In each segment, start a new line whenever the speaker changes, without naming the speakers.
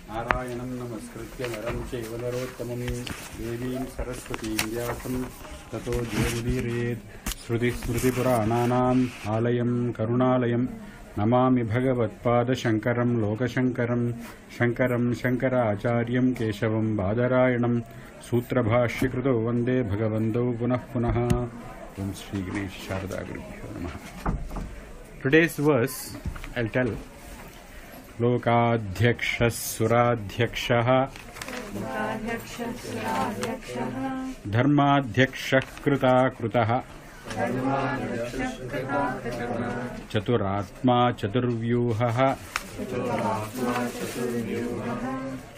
नारायणं नमस्कृत्य नरं चैव नरोत्तमं देवीं सरस्वतीं व्यासं ततो जयमुदीरयेत् श्रुतिस्मृतिपुराणानाम् आलयं करुणालयं नमामि भगवत्पादशङ्करं लोकशङ्करं शङ्करं शङ्कराचार्यं केशवं बादरायणं सूत्रभाष्यकृतो वन्दे भगवन्तौ पुनः पुनः। ओम श्री गणेश शारदा गुरुभ्यो नमः। Today's verse I'll tell. Lokadhyaksha suradhyaksha dharmadhyaksha krita krutah chaturatma chaturvyuhah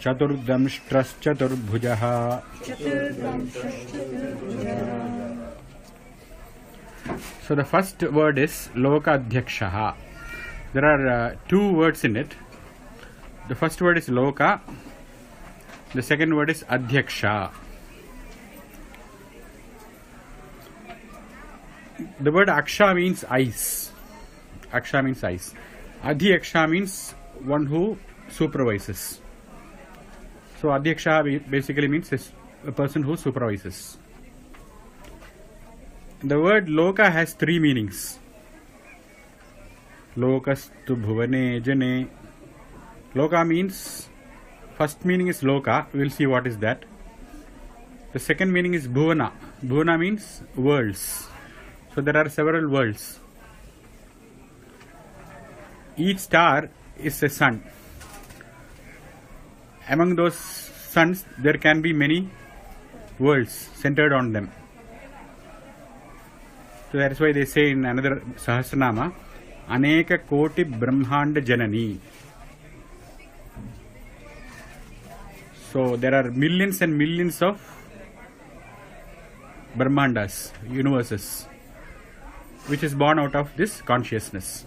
chaturdamstras chaturbhujah. So the first word is Lokadhyaksha. There are two words in it. The first word is Loka. The second word is Adhyaksha. The word Aksha means eyes. Aksha means eyes. Adhyaksha means one who supervises. So Adhyaksha basically means a person who supervises. The word Loka has three meanings. Lokastu bhuvane jane. Loka means, first meaning is Loka. We will see what is that. The second meaning is Bhuvana. Bhuvana means worlds. So there are several worlds. Each star is a sun. Among those suns, there can be many worlds centered on them. So that is why they say in another Sahasranama, Aneka Koti Brahmanda Janani. So there are millions and millions of Brahmandas, universes, which is born out of this consciousness.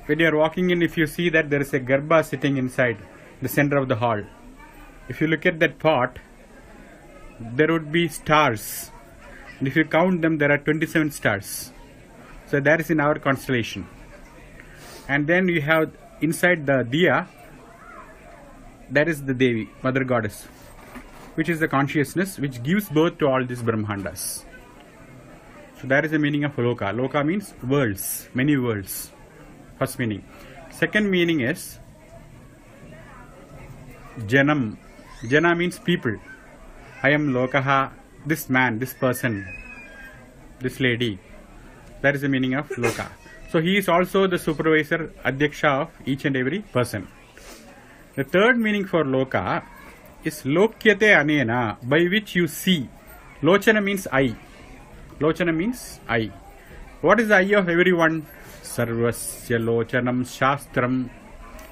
When you are walking in, if you see that there is a Garbha sitting inside the center of the hall, if you look at that pot, there would be stars. And if you count them, there are 27 stars. So that is in our constellation. And then you have inside the Diya, that is the Devi, Mother Goddess, which is the consciousness which gives birth to all these Brahmandas. So that is the meaning of Loka. Loka means worlds, many worlds. First meaning. Second meaning is Janam. Jana means people. I am Lokaha, this man, this person, this lady. That is the meaning of Loka. So he is also the supervisor, Adhyaksha of each and every person. The third meaning for Loka is Lokyate Anena, by which you see. Lochana means eye. Lochana means eye. What is the eye of everyone? Sarvasya Lochanam Shastram.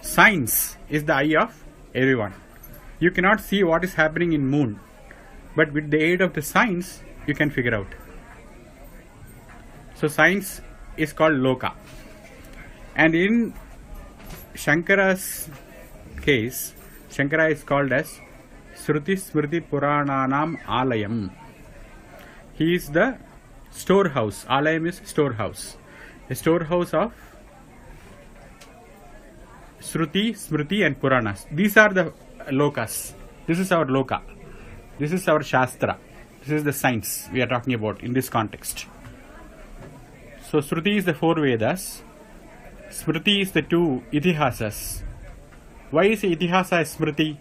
Science is the eye of everyone. You cannot see what is happening in moon, but with the aid of the science, you can figure out. So science is called Loka. And in Shankara's case, Shankara is called as Shruti Smriti Purananam Alayam. He is the storehouse. Alayam is storehouse. A storehouse of Shruti, Smriti and Puranas. These are the Lokas. This is our Loka. This is our Shastra. This is the science we are talking about in this context. So Shruti is the four Vedas. Smriti is the two Itihasas. Why is Itihasa a Smriti?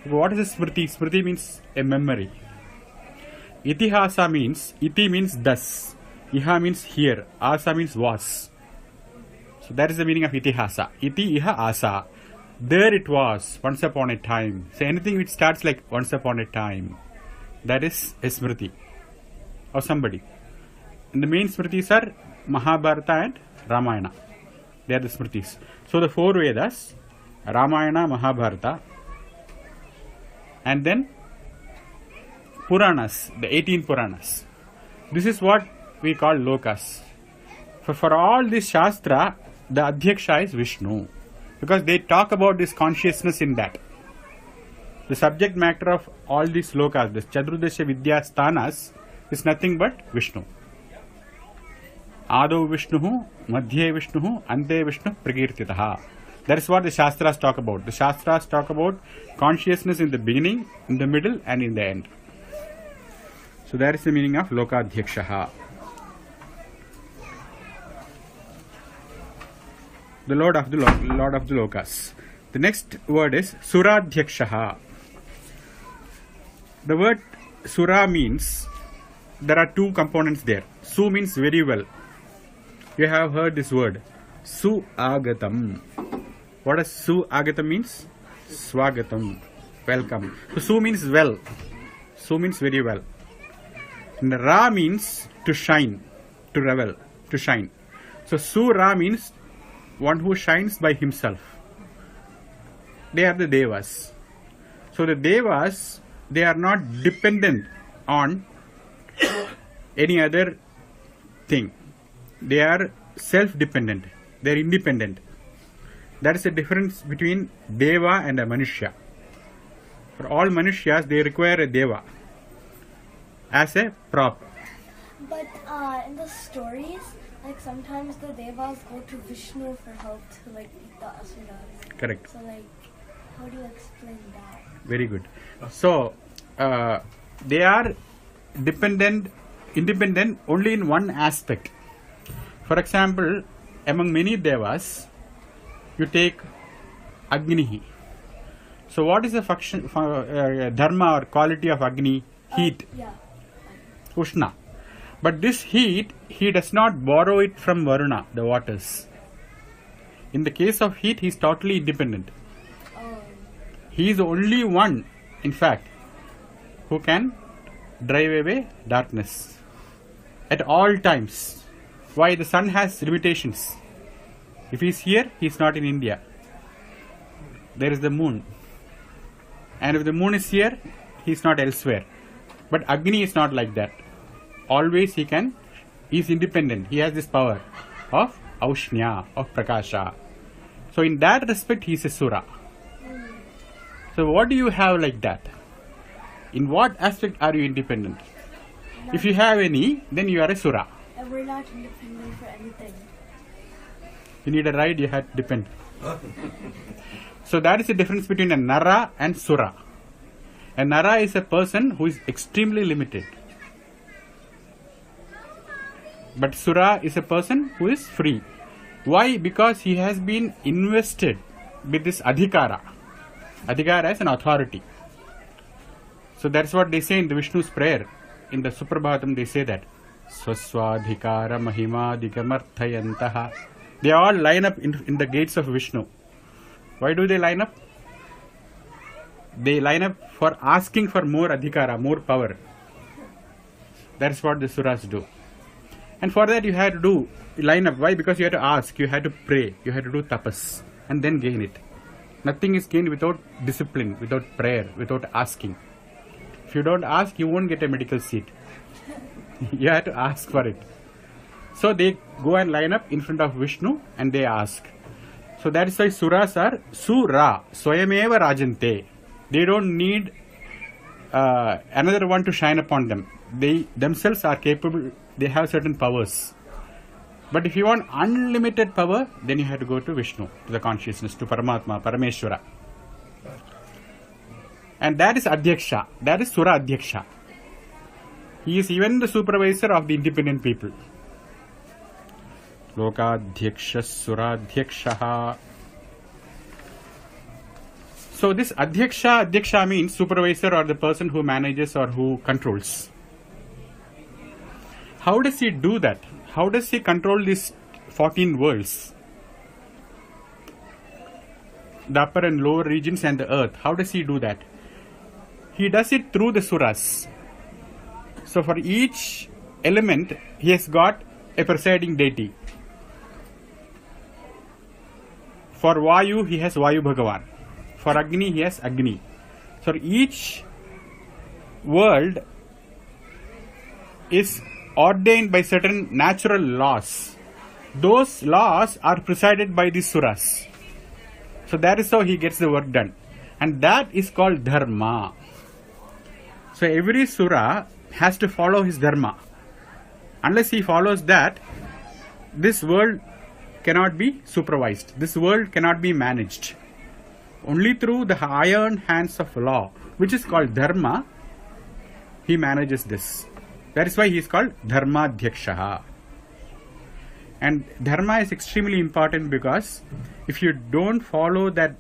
What is a Smriti? Smriti means a memory. Itihasa means, Iti means thus. Iha means here. Asa means was. So that is the meaning of Itihasa. Iti Iha Asa. There it was, once upon a time. So anything which starts like once upon a time, that is a Smriti or somebody. And the main Smritis are Mahabharata and Ramayana. They are the Smritis. So the four Vedas, Ramayana, Mahabharata, and then Puranas, the 18 Puranas. This is what we call Lokas. For all this Shastra, the Adhyaksha is Vishnu, because they talk about this consciousness in that. The subject matter of all these Lokas, the Chaturdash Vidya Sthanas, is nothing but Vishnu. Adau Vishnu, Madhye Vishnu, Ante Vishnu Prakirtitaha. That is what the Shastras talk about. The Shastras talk about consciousness in the beginning, in the middle, and in the end. So that is the meaning of Lokadhyaksha. The Lord of the Lokas. The next word is suradhyaksha. The word sura means there are two components there. Su means very well. You have heard this word. Su agatam. What does su agatam means? Swagatam. Welcome. So su means well. Su means very well. And ra means to shine, to revel, to shine. So su ra means one who shines by himself. They are the devas. So the devas, they are not dependent on any other thing. They are self-dependent. They are independent. That is the difference between deva and a manushya. For all manushyas, they require a deva as a prop.
But in the stories, like sometimes the devas go to Vishnu for help to like beat the asuras.
Correct.
So like, how do you explain that?
Very good. So they are independent only in one aspect. For example, among many devas, you take Agni. So what is the function, dharma or quality of Agni? Heat. Ushna. But this heat, he does not borrow it from Varuna, the waters. In the case of heat, he is totally independent. He is the only one, in fact, who can drive away darkness at all times. Why? The sun has limitations. If he is here, he is not in India. There is the moon. And if the moon is here, he is not elsewhere. But Agni is not like that. Always he is independent. He has this power of Aushnya, of Prakasha. So in that respect, he is a Sura. So what do you have like that? In what aspect are you independent? If you have any, then you are a Sura.
And we're not independent for anything.
You need a ride, you have to depend. So that is the difference between a Nara and Sura. A Nara is a person who is extremely limited. But Sura is a person who is free. Why? Because he has been invested with this Adhikara. Adhikara is an authority. So that's what they say in the Vishnu's prayer. In the Suprabhatam they say that Swaswadhikara Mahima Dikamarthayantaha. They all line up in the gates of Vishnu. Why do they line up? They line up for asking for more Adhikara, more power. That's what the Suras do. And for that you have to line up. Why? Because you have to ask, you have to pray, you have to do tapas and then gain it. Nothing is gained without discipline, without prayer, without asking. If you don't ask, you won't get a medical seat. You have to ask for it. So they go and line up in front of Vishnu and they ask. So that is why Suras are Sura, Swayameva Rajante. They don't need another one to shine upon them. They themselves are capable, they have certain powers. But if you want unlimited power, then you have to go to Vishnu, to the consciousness, to Paramatma, Parameshwara. And that is Adhyaksha, that is Sura Adhyaksha. He is even the supervisor of the independent people. Lokadhyaksha, suradhyaksha. So this Adhyaksha means supervisor or the person who manages or who controls. How does he do that? How does he control these 14 worlds? The upper and lower regions and the earth. How does he do that? He does it through the Suras. So for each element, he has got a presiding deity. For Vayu, he has Vayu Bhagavan. For Agni, he has Agni. So each world is ordained by certain natural laws. Those laws are presided by the Suras. So that is how he gets the work done. And that is called Dharma. So every Sura has to follow his Dharma. Unless he follows that, this world cannot be supervised. This world cannot be managed. Only through the iron hands of law, which is called dharma, he manages this. That is why he is called Lokadhyaksha. And dharma is extremely important, because if you don't follow that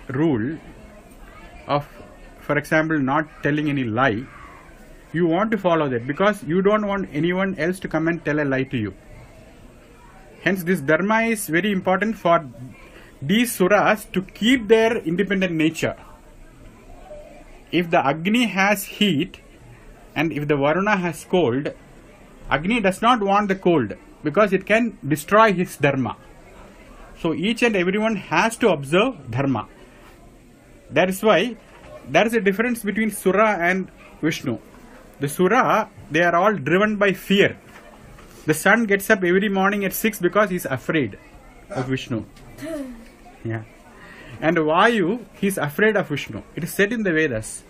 rule of, for example, not telling any lie, you want to follow that because you don't want anyone else to come and tell a lie to you. Hence, this dharma is very important for these suras to keep their independent nature. If the Agni has heat and if the Varuna has cold, Agni does not want the cold because it can destroy his dharma. So each and everyone has to observe dharma. That is why there is a difference between Sura and Vishnu. The Sura, they are all driven by fear. The sun gets up every morning at 6 because he is afraid of Vishnu. Yeah. And Vayu, he is afraid of Vishnu. It is said in the Vedas,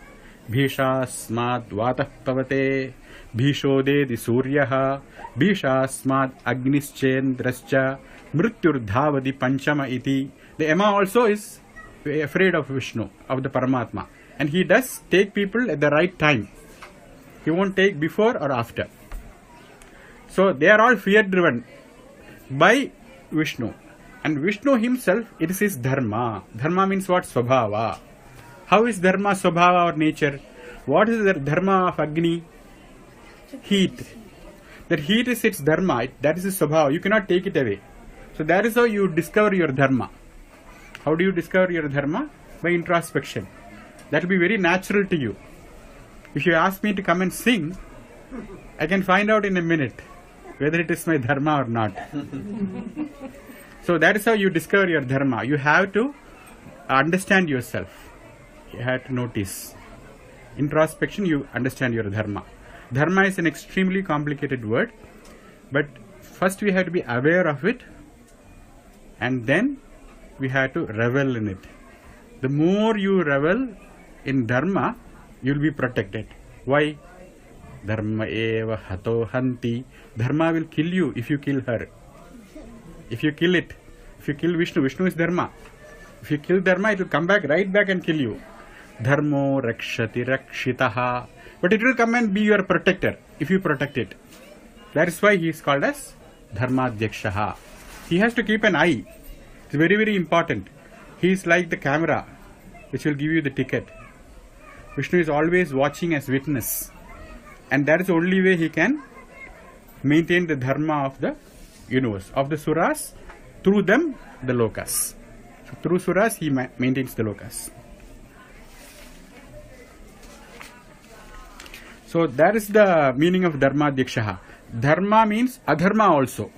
Bhishasmad vatah pavate, Bhishodedi suryaha, Bhishasmad agnischendrascha, Mrityurdhavadi panchama iti. The Yama also is afraid of Vishnu, of the Paramatma. And he does take people at the right time. He won't take before or after. So they are all fear driven by Vishnu. And Vishnu himself, it is his dharma. Dharma means what? Swabhava. How is dharma swabhava or nature? What is the dharma of Agni? Heat. That heat is its dharma. That is its swabhava. You cannot take it away. So that is how you discover your dharma. How do you discover your dharma? By introspection. That will be very natural to you. If you ask me to come and sing, I can find out in a minute whether it is my dharma or not. So that is how you discover your dharma. You have to understand yourself. You have to notice. Introspection, you understand your dharma. Dharma is an extremely complicated word, but first we have to be aware of it, and then we have to revel in it. The more you revel in dharma, you will be protected. Why? Dharma eva hato hanti. Dharma will kill you if you kill her. If you kill it. If you kill Vishnu, Vishnu is dharma. If you kill dharma, it will come back right back and kill you. Dharmo rakshati rakshitaha. But it will come and be your protector if you protect it. That is why he is called as Lokadhyaksha. He has to keep an eye. It's very, very important. He is like the camera which will give you the ticket. Vishnu is always watching as witness. And that is the only way he can maintain the dharma of the universe, of the suras, through them, the lokas. So through suras, he maintains the lokas. So that is the meaning of Lokadhyaksha. Dharma means adharma also.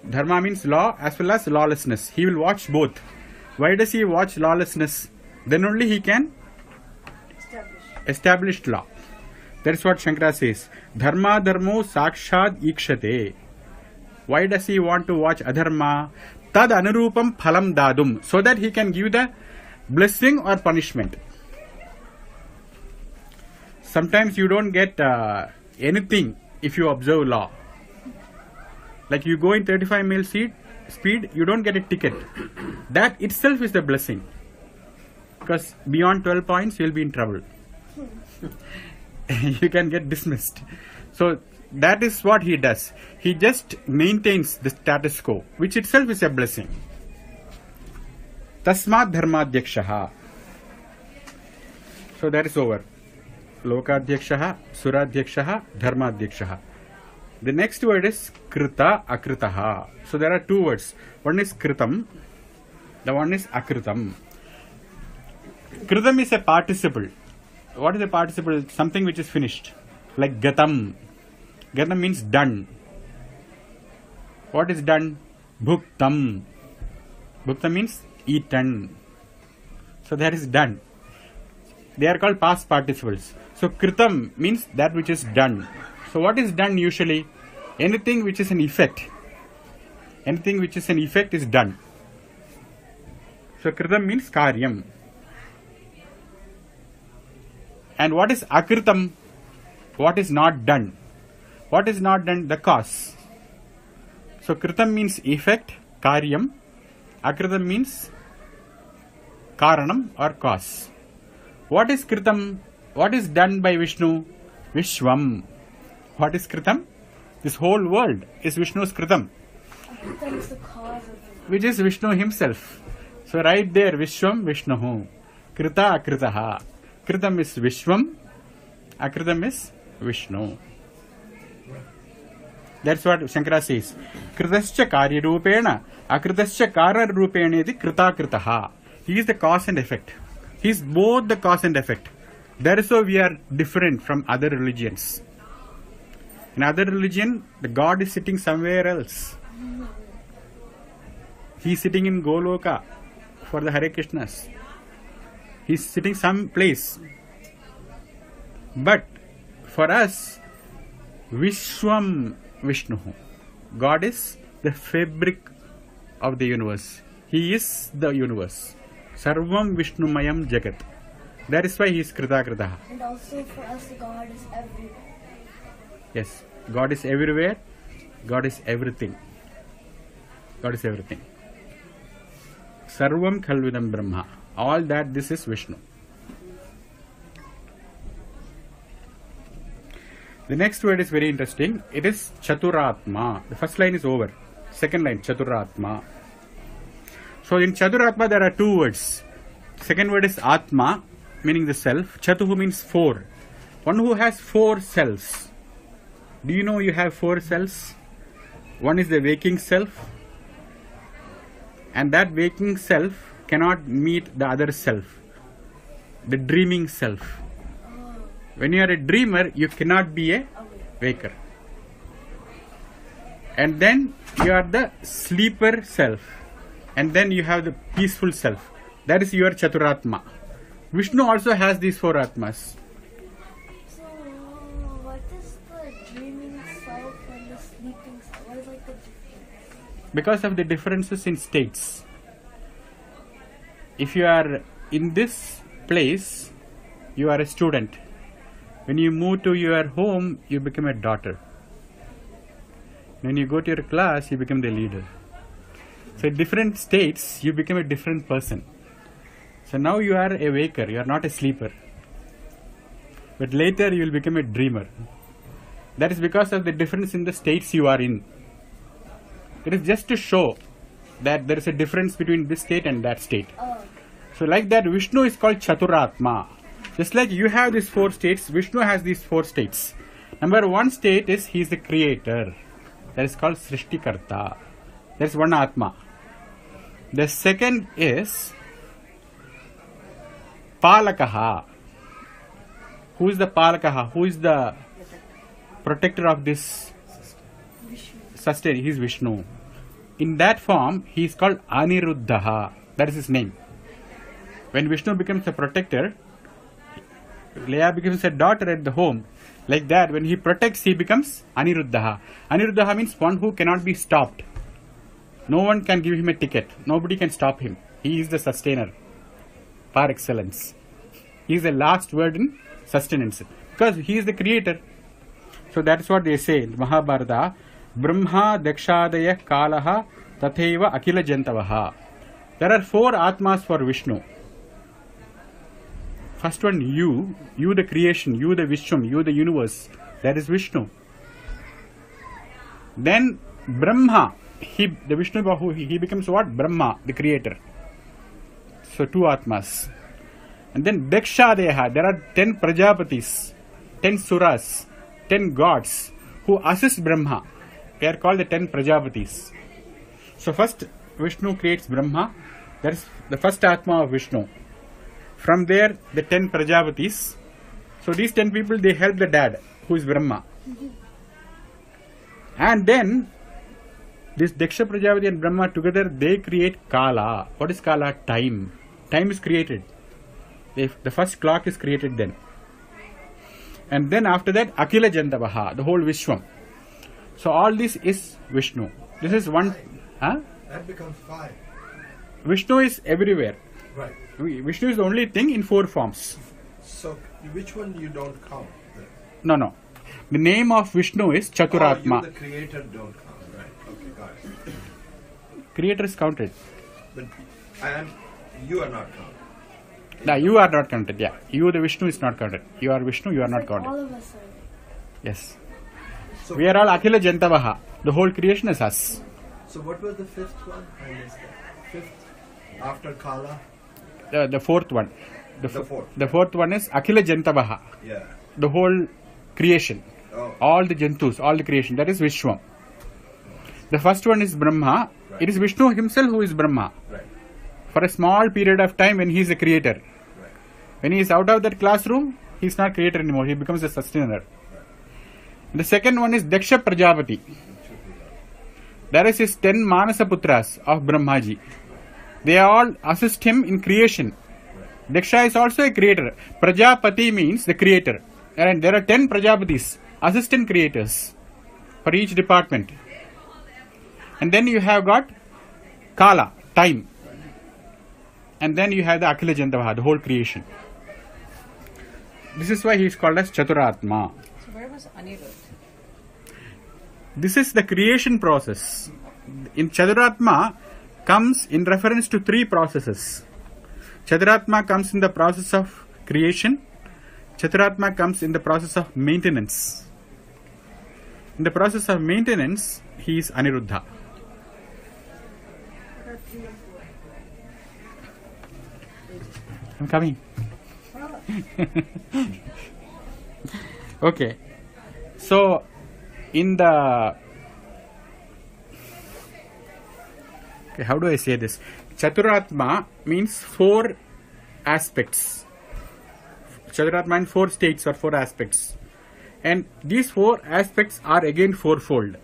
Dharma means law as well as lawlessness. He will watch both. Why does he watch lawlessness? Then only he can establish law. That is what Shankara says. Dharma dharmo sakshad ikshate. Why does he want to watch adharma? Tad anurupam phalam dadum. So that he can give the blessing or punishment. Sometimes you don't get anything if you observe law. Like you go in 35 mile speed, you don't get a ticket. That itself is the blessing. Because beyond 12 points, you will be in trouble. You can get dismissed. So that is what he does. He just maintains the status quo, which itself is a blessing. Tasmat Lokadhyaksha. So that is over. Lokadhyaksha, suradhyaksha, Lokadhyaksha. The next word is krita akritaha. So there are two words. One is kritam, the one is akritam. Kritam is a participle. What is a participle? Something which is finished. Like gatam. Gatam means done. What is done? Bhuktam. Bhuktam means eaten. So that is done. They are called past participles. So kritam means that which is done. So what is done usually? Anything which is an effect. Anything which is an effect is done. So kritam means karyam. And what is akritam? What is not done? What is not done? The cause. So kritam means effect, karyam. Akritam means karanam or cause. What is kritam? What is done by Vishnu? Vishwam. What is kritam? This whole world is Vishnu's kritam.
Kritam is the cause of it.
Which is Vishnu himself. So right there, Vishwam, Vishnuhu. Krita, Akritaha. Kritam is Vishwam. Akritam is Vishnu. That's what Shankara says. Kritascha karya rupena. Akritascha kara rupena iti krita kritaha. He is the cause and effect. He is both the cause and effect. Therefore we are different from other religions. In other religion, the God is sitting somewhere else. He is sitting in Goloka for the Hare Krishnas. He is sitting some place. But for us, Vishwam Vishnuhu. God is the fabric of the universe. He is the universe. Sarvam Vishnumayam Jagat. That is why he is Krita Kritaha.
And also for us, God is everywhere.
Yes, God is everywhere. God is everything. God is everything. Sarvam Khalvidam Brahma. All that, this is Vishnu. The next word is very interesting. It is Chaturatma. The first line is over. Second line, Chaturatma. So in Chaturatma there are two words. Second word is Atma, meaning the self. Chatuhu means four. One who has four selves. Do you know you have four selves? One is the waking self. And that waking self cannot meet the other self. The dreaming self. When you are a dreamer, you cannot be a waker. And then you are the sleeper self. And then you have the peaceful self. That is your Chaturatma. Vishnu also has these four Atmas.
So, what is the dreaming self and the sleeping self? What is like the difference?
Because of the differences in states. If you are in this place, you are a student. When you move to your home, you become a daughter. When you go to your class, you become the leader. So in different states, you become a different person. So now you are a waker, you are not a sleeper. But later you will become a dreamer. That is because of the difference in the states you are in. It is just to show that there is a difference between this state and that state. So like that, Vishnu is called Chaturatma. Just like you have these four states, Vishnu has these four states. Number one state is he is the creator. That is called Srishtikarta. That is one Atma. The second is Palakaha. Who is the Palakaha? Who is the protector of this sustain? He is Vishnu. In that form, he is called Aniruddhaha. That is his name. When Vishnu becomes a protector, Leia becomes a daughter at the home. Like that, when he protects, he becomes Aniruddhaha. Aniruddhaha means one who cannot be stopped. No one can give him a ticket. Nobody can stop him. He is the sustainer par excellence. He is the last word in sustenance. Because he is the creator. So that is what they say in Mahabharata. Brahma Dakshadaya Kalaha Tatheva Akila Jantavaha. There are four Atmas for Vishnu. First one, you the creation, you the Vishwam, you the universe. That is Vishnu. Then Brahma, the Vishnu Bahu, he becomes what? Brahma, the creator. So two Atmas. And then Dakshadeha, there are 10 Prajapatis, 10 Suras, 10 gods who assist Brahma. They are called the 10 Prajapatis. So first Vishnu creates Brahma. That is the first Atma of Vishnu. From there, the 10 Prajapatis. So these 10 people, they help the dad, who is Brahma. And then, this Daksha Prajapati and Brahma together, they create Kala. What is Kala? Time. Time is created. The first clock is created then. And then after that, Akila Jantavaha, the whole Vishwam. So all this is Vishnu. This is one. Huh?
That becomes 5.
Vishnu is everywhere.
Right.
Vishnu is the only thing in 4 forms.
So, which one you don't count?
No. The name of Vishnu is Chaturatma.
You, the creator, don't count. Right. Okay, got it.
Creator is counted.
But you are not counted.
No, you are not counted. Yeah, you, the Vishnu, is not counted. You are Vishnu. You are not
Like
counted.
all of us are.
Yes,
So,
we are all Akhila Jantavaha. The whole creation is us.
so what was the fifth one? I missed that. Fifth after Kala?
The fourth one.
The fourth.
The fourth one is Akhila Jantavaha.
Yeah.
The whole creation.
Oh.
All the Jantus, all the creation. That is Vishwam. The first one is Brahma.
Right.
It is Vishnu himself who is Brahma.
Right.
For a small period of time when he is a creator.
Right.
When he is out of that classroom, he is not creator anymore. He becomes a sustainer. The second one is Daksha Prajapati. That is his 10 Manasa Putras of Brahmaji. They all assist him in creation. Daksha is also a creator. Prajapati means the creator. And there are 10 Prajapatis, assistant creators for each department. And then you have got Kala, time. And then you have the Akhila Jantavaha, the whole creation. This is why he is called as Chaturatma.
So where was Anirudh?
This is the creation process. In Chaturatma comes in reference to 3 processes. Chaturatma comes in the process of creation. Chaturatma comes in the process of maintenance. In the process of maintenance, he is Aniruddha. I'm coming. Okay. So, in the... Okay, how do I say this? Chaturatma means 4 aspects. Chaturatma in 4 states or 4 aspects. And these 4 aspects are again fourfold.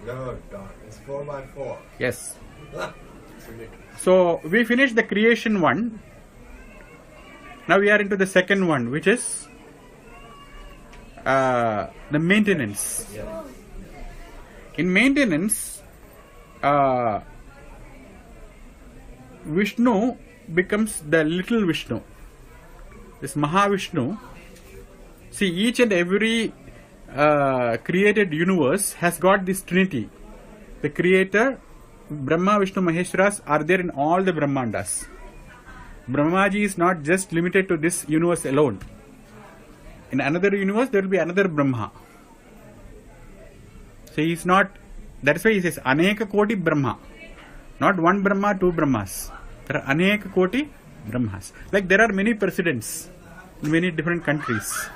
No, God. It's 4 by 4.
Yes.
It's ridiculous.
So, we finished the creation one. Now we are into the second one, which is the maintenance.
Yeah.
In maintenance, Vishnu becomes the little Vishnu. This Mahavishnu. See, each and every created universe has got this trinity. The creator, Brahma, Vishnu, Maheshwaras are there in all the Brahmandas. Brahmaji is not just limited to this universe alone. In another universe, there will be another Brahma. So he is not, that's why he says Aneka Koti Brahma. Not one Brahma, 2 Brahmas. There are Aneka Koti Brahmas. Like there are many presidents in many different countries.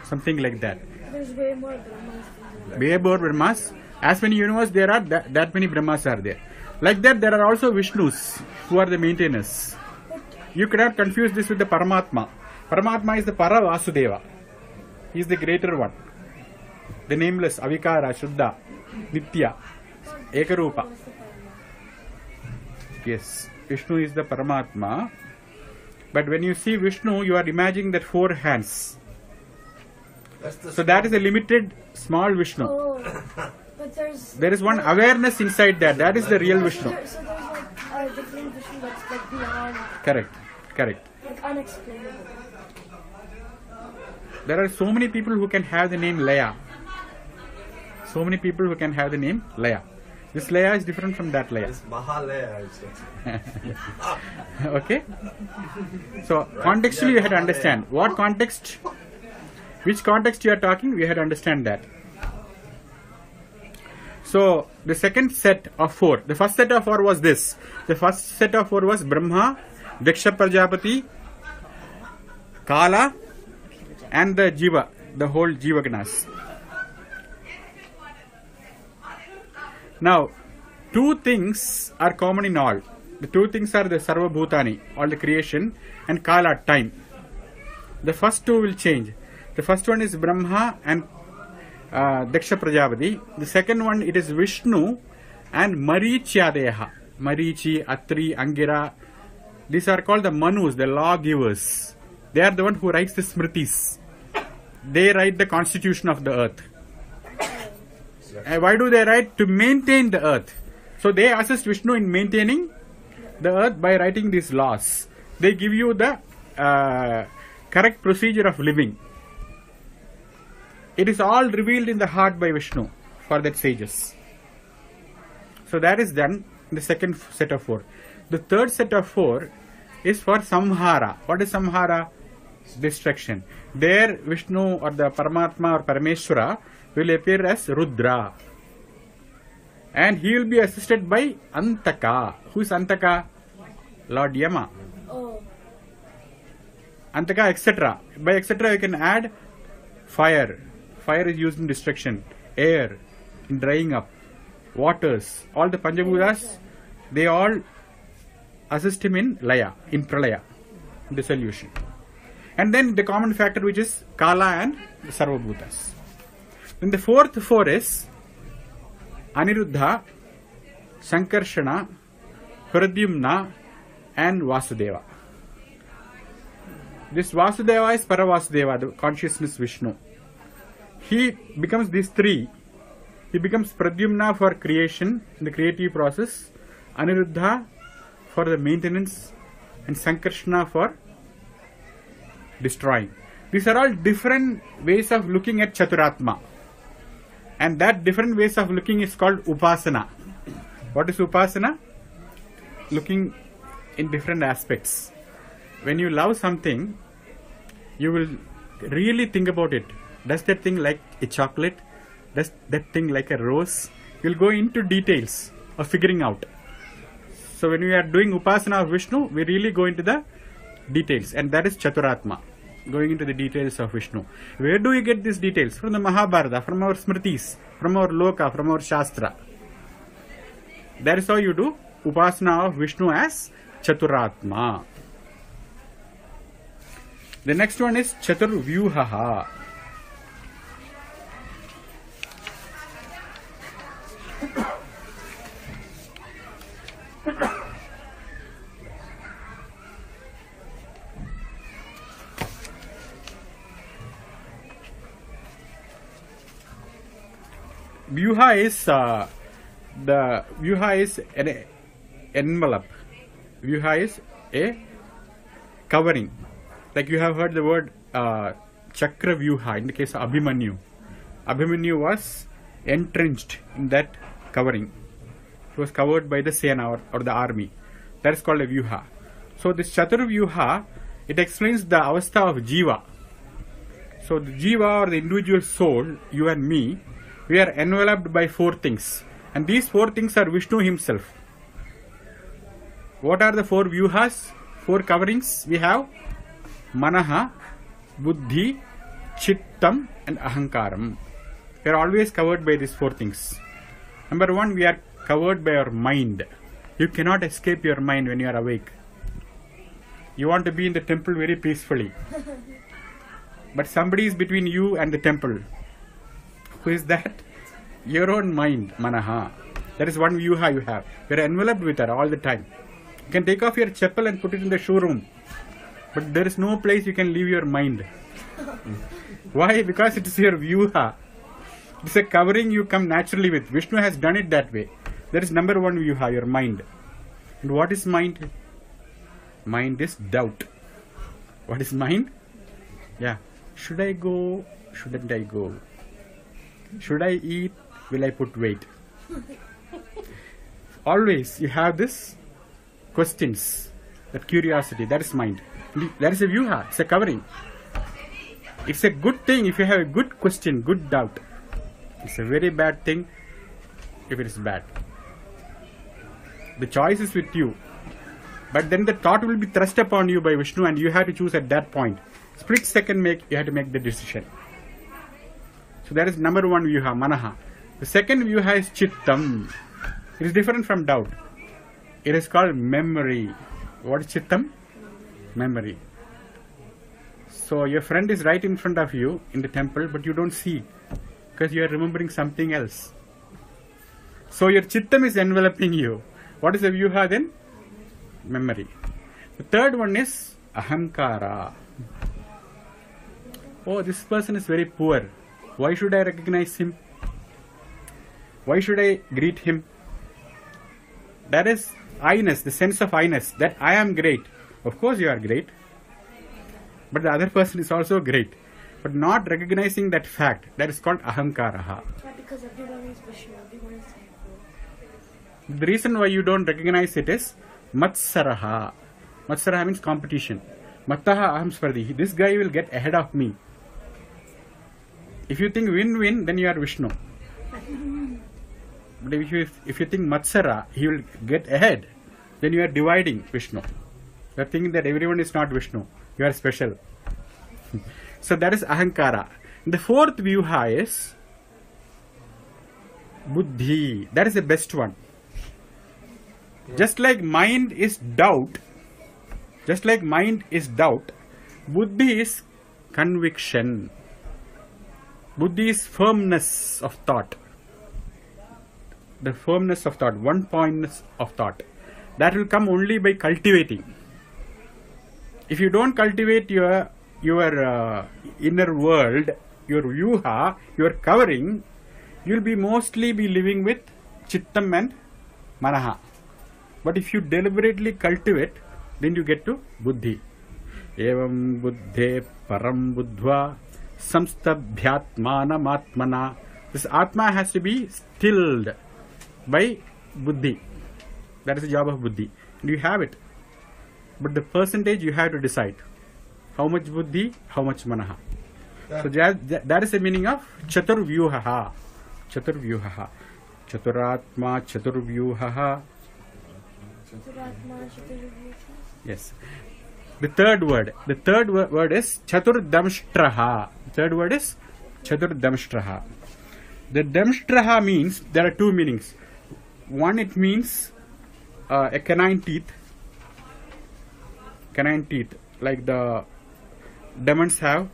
Something like that.
There's way more Brahmas than there.
Way more Brahmas. As many universes there are, that many Brahmas are there. Like that, there are also Vishnus who are the maintainers. You cannot confuse this with the Paramatma. Paramatma is the Para Vasudeva. He is the greater one. The nameless, Avikara, Shuddha, Nitya, Ekarupa. Yes, Vishnu is the Paramatma. But when you see Vishnu, you are imagining that 4 hands.
That's the
So that is a limited, small Vishnu.
Oh, but there's...
There is one awareness inside that. That is the real Vishnu.
So there's like a different Vishnu that's like beyond,
Correct. Correct.
like unexplainable.
There are so many people who can have the name Laya. So many people who can have the name Laya. This Laya is different from that Laya.
It's Mahalaya, I said.
Okay? So, contextually you have to understand. What context? Which context you are talking, we have to understand that. So, the second set of 4. The first set of 4 was this. The first set of 4 was Brahma, Daksha Prajapati, Kala, and the Jiva, the whole Jivaganas. Now, 2 things are common in all. The 2 things are the Sarva Bhutani, all the creation, and Kala, time. The first 2 will change. The first one is Brahma and Daksha Prajapati. The second one, it is Vishnu and Marichyadeha. Marichi, Atri, Angira. These are called the Manus, the lawgivers. They are the one who writes the Smritis. They write the constitution of the earth. And why do they write? To maintain the earth. So they assist Vishnu in maintaining the earth by writing these laws. They give you the correct procedure of living. It is all revealed in the heart by Vishnu for that sages. So that is done. The second set of 4. The third set of 4 is for samhara. What is samhara? Destruction. There Vishnu or the Paramatma or Parameshwara will appear as Rudra. And he will be assisted by Antaka. Who is Antaka? Lord Yama.
Oh.
Antaka, etc. By etc. you can add fire. Fire is used in destruction. Air, in drying up. Waters. All the Panjabhutas, they all assist him in Laya, in Pralaya, dissolution. And then the common factor which is Kala and the Sarvabhutas. Then the fourth 4 is Aniruddha, Sankarshana, Pradyumna and Vasudeva. This Vasudeva is Paravasudeva, the consciousness Vishnu. He becomes these 3. He becomes Pradyumna for creation, in the creative process, Aniruddha for the maintenance, and Sankarshana for destroying. These are all different ways of looking at Chaturatma. And that different ways of looking is called Upasana. What is Upasana? Looking in different aspects. When you love something, you will really think about it. Does that thing like a chocolate? Does that thing like a rose? You'll go into details of figuring out. So when we are doing Upasana of Vishnu, we really go into the details. And that is Chaturatma. Going into the details of Vishnu. Where do we get these details? From the Mahabharata, from our Smritis, from our Loka, from our Shastra. That is how you do Upasana of Vishnu as Chaturatma. The next one is Chaturvyuhaha. Vyuha is an envelope. Vyuha is a covering. Like you have heard the word Chakra Vyuha in the case of Abhimanyu. Abhimanyu was entrenched in that covering. He was covered by the Sena or the army. That is called a Vyuha. So this Chatur Vyuha, it explains the avastha of Jiva. So the Jiva or the individual soul, you and me, we are enveloped by 4 things. And these 4 things are Vishnu himself. What are the 4 Vyuhas? 4 coverings we have? Manaha, Buddhi, Chittam and Ahankaram. We are always covered by these 4 things. Number 1, we are covered by our mind. You cannot escape your mind when you are awake. You want to be in the temple very peacefully. But somebody is between you and the temple. Who is that? Your own mind, Manaha. That is one Vyuha you have. You are enveloped with her all the time. You can take off your chappal and put it in the showroom. But there is no place you can leave your mind. Why? Because it is your Vyuha. It is a covering you come naturally with. Vishnu has done it that way. That is number 1 Vyuha, your mind. And what is mind? Mind is doubt. What is mind? Yeah. Should I go? Shouldn't I go? Should I eat? Will I put weight? Always you have this questions, that curiosity, that is mind. That is a Vyuha, it's a covering. It's a good thing if you have a good question, good doubt. It's a very bad thing if it is bad. The choice is with you. But then the thought will be thrust upon you by Vishnu and you have to choose at that point. Split second you have to make the decision. So that is number 1 Vyuha, Manaha. The second Vyuha is Chittam. It is different from doubt. It is called memory. What is Chittam? Memory. So your friend is right in front of you in the temple, but you don't see because you are remembering something else. So your Chittam is enveloping you. What is the Vyuha then? Memory. The third one is Ahankara. Oh, this person is very poor. Why should I recognize him? Why should I greet him? That is I-ness, the sense of I-ness, that I am great. Of course you are great. But the other person is also great. But not recognizing that fact, that is called Ahankaraha.
Yeah, because everyone is Vishnu, everyone is thankful.
The reason why you don't recognize it is Matsaraha. Matsaraha means competition. Mattaha aham spardhi. This guy will get ahead of me. If you think win-win, then you are Vishnu. But if you think Matsara, he will get ahead, then you are dividing Vishnu. You are thinking that everyone is not Vishnu. You are special. So that is Ahankara. The fourth Vyuha is Buddhi. That is the best one. Just like mind is doubt, Buddhi is conviction. Buddhi is firmness of thought. The firmness of thought, one pointness of thought. That will come only by cultivating. If you don't cultivate your inner world, your Vyuha, your covering, you will mostly be living with Chittam and Manaha. But if you deliberately cultivate, then you get to Buddhi. Evam buddhe param buddhva samstabhyatmanam atmana. This Atma has to be stilled by Buddhi. That is the job of Buddhi. And you have it. But the percentage you have to decide. How much Buddhi, how much Manaha. So that is the meaning of Chaturvyuhaha. Chaturvyuhaha. Chaturatma Chaturvyuhaha. Yes. The third word is Chaturdamshtraha. The third word is Chaturdamshtraha. The Damshtraha means, there are two meanings. One, it means a canine teeth, like the demons have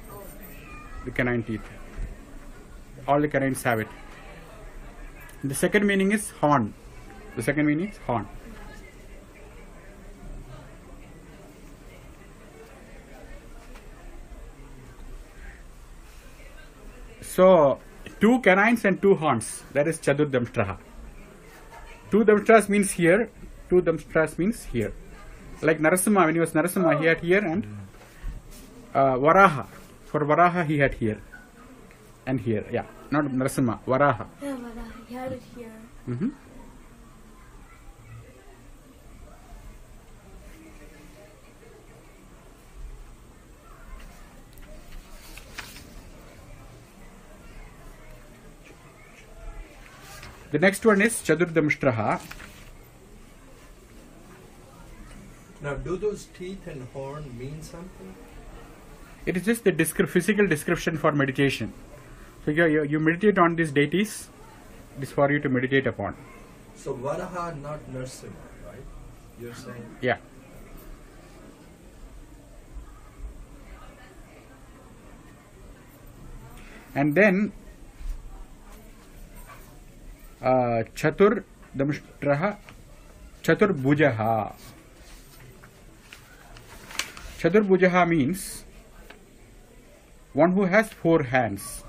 the canine teeth. All the canines have it. The second meaning is horn. So, two canines and two horns. That is Chaturdamshtraha. Two Damshtras means here. Two Damshtras means here. Like Narasimha, when he was Narasimha, he had here, and Varaha. For Varaha, he had here and here. Yeah, not Narasimha, Varaha.
Yeah, Varaha. He had it here.
Mm-hmm. The next one is Chaturdamshtraha.
Now, do those teeth and horn mean something?
It is just the physical description for meditation. So you meditate on these deities. It is for you to meditate upon.
So Varaha, not Narasimha, right? You're saying?
Yeah. And then Chaturdamshtraha, Chaturbhujaha. Chaturbhujaha means one who has four hands.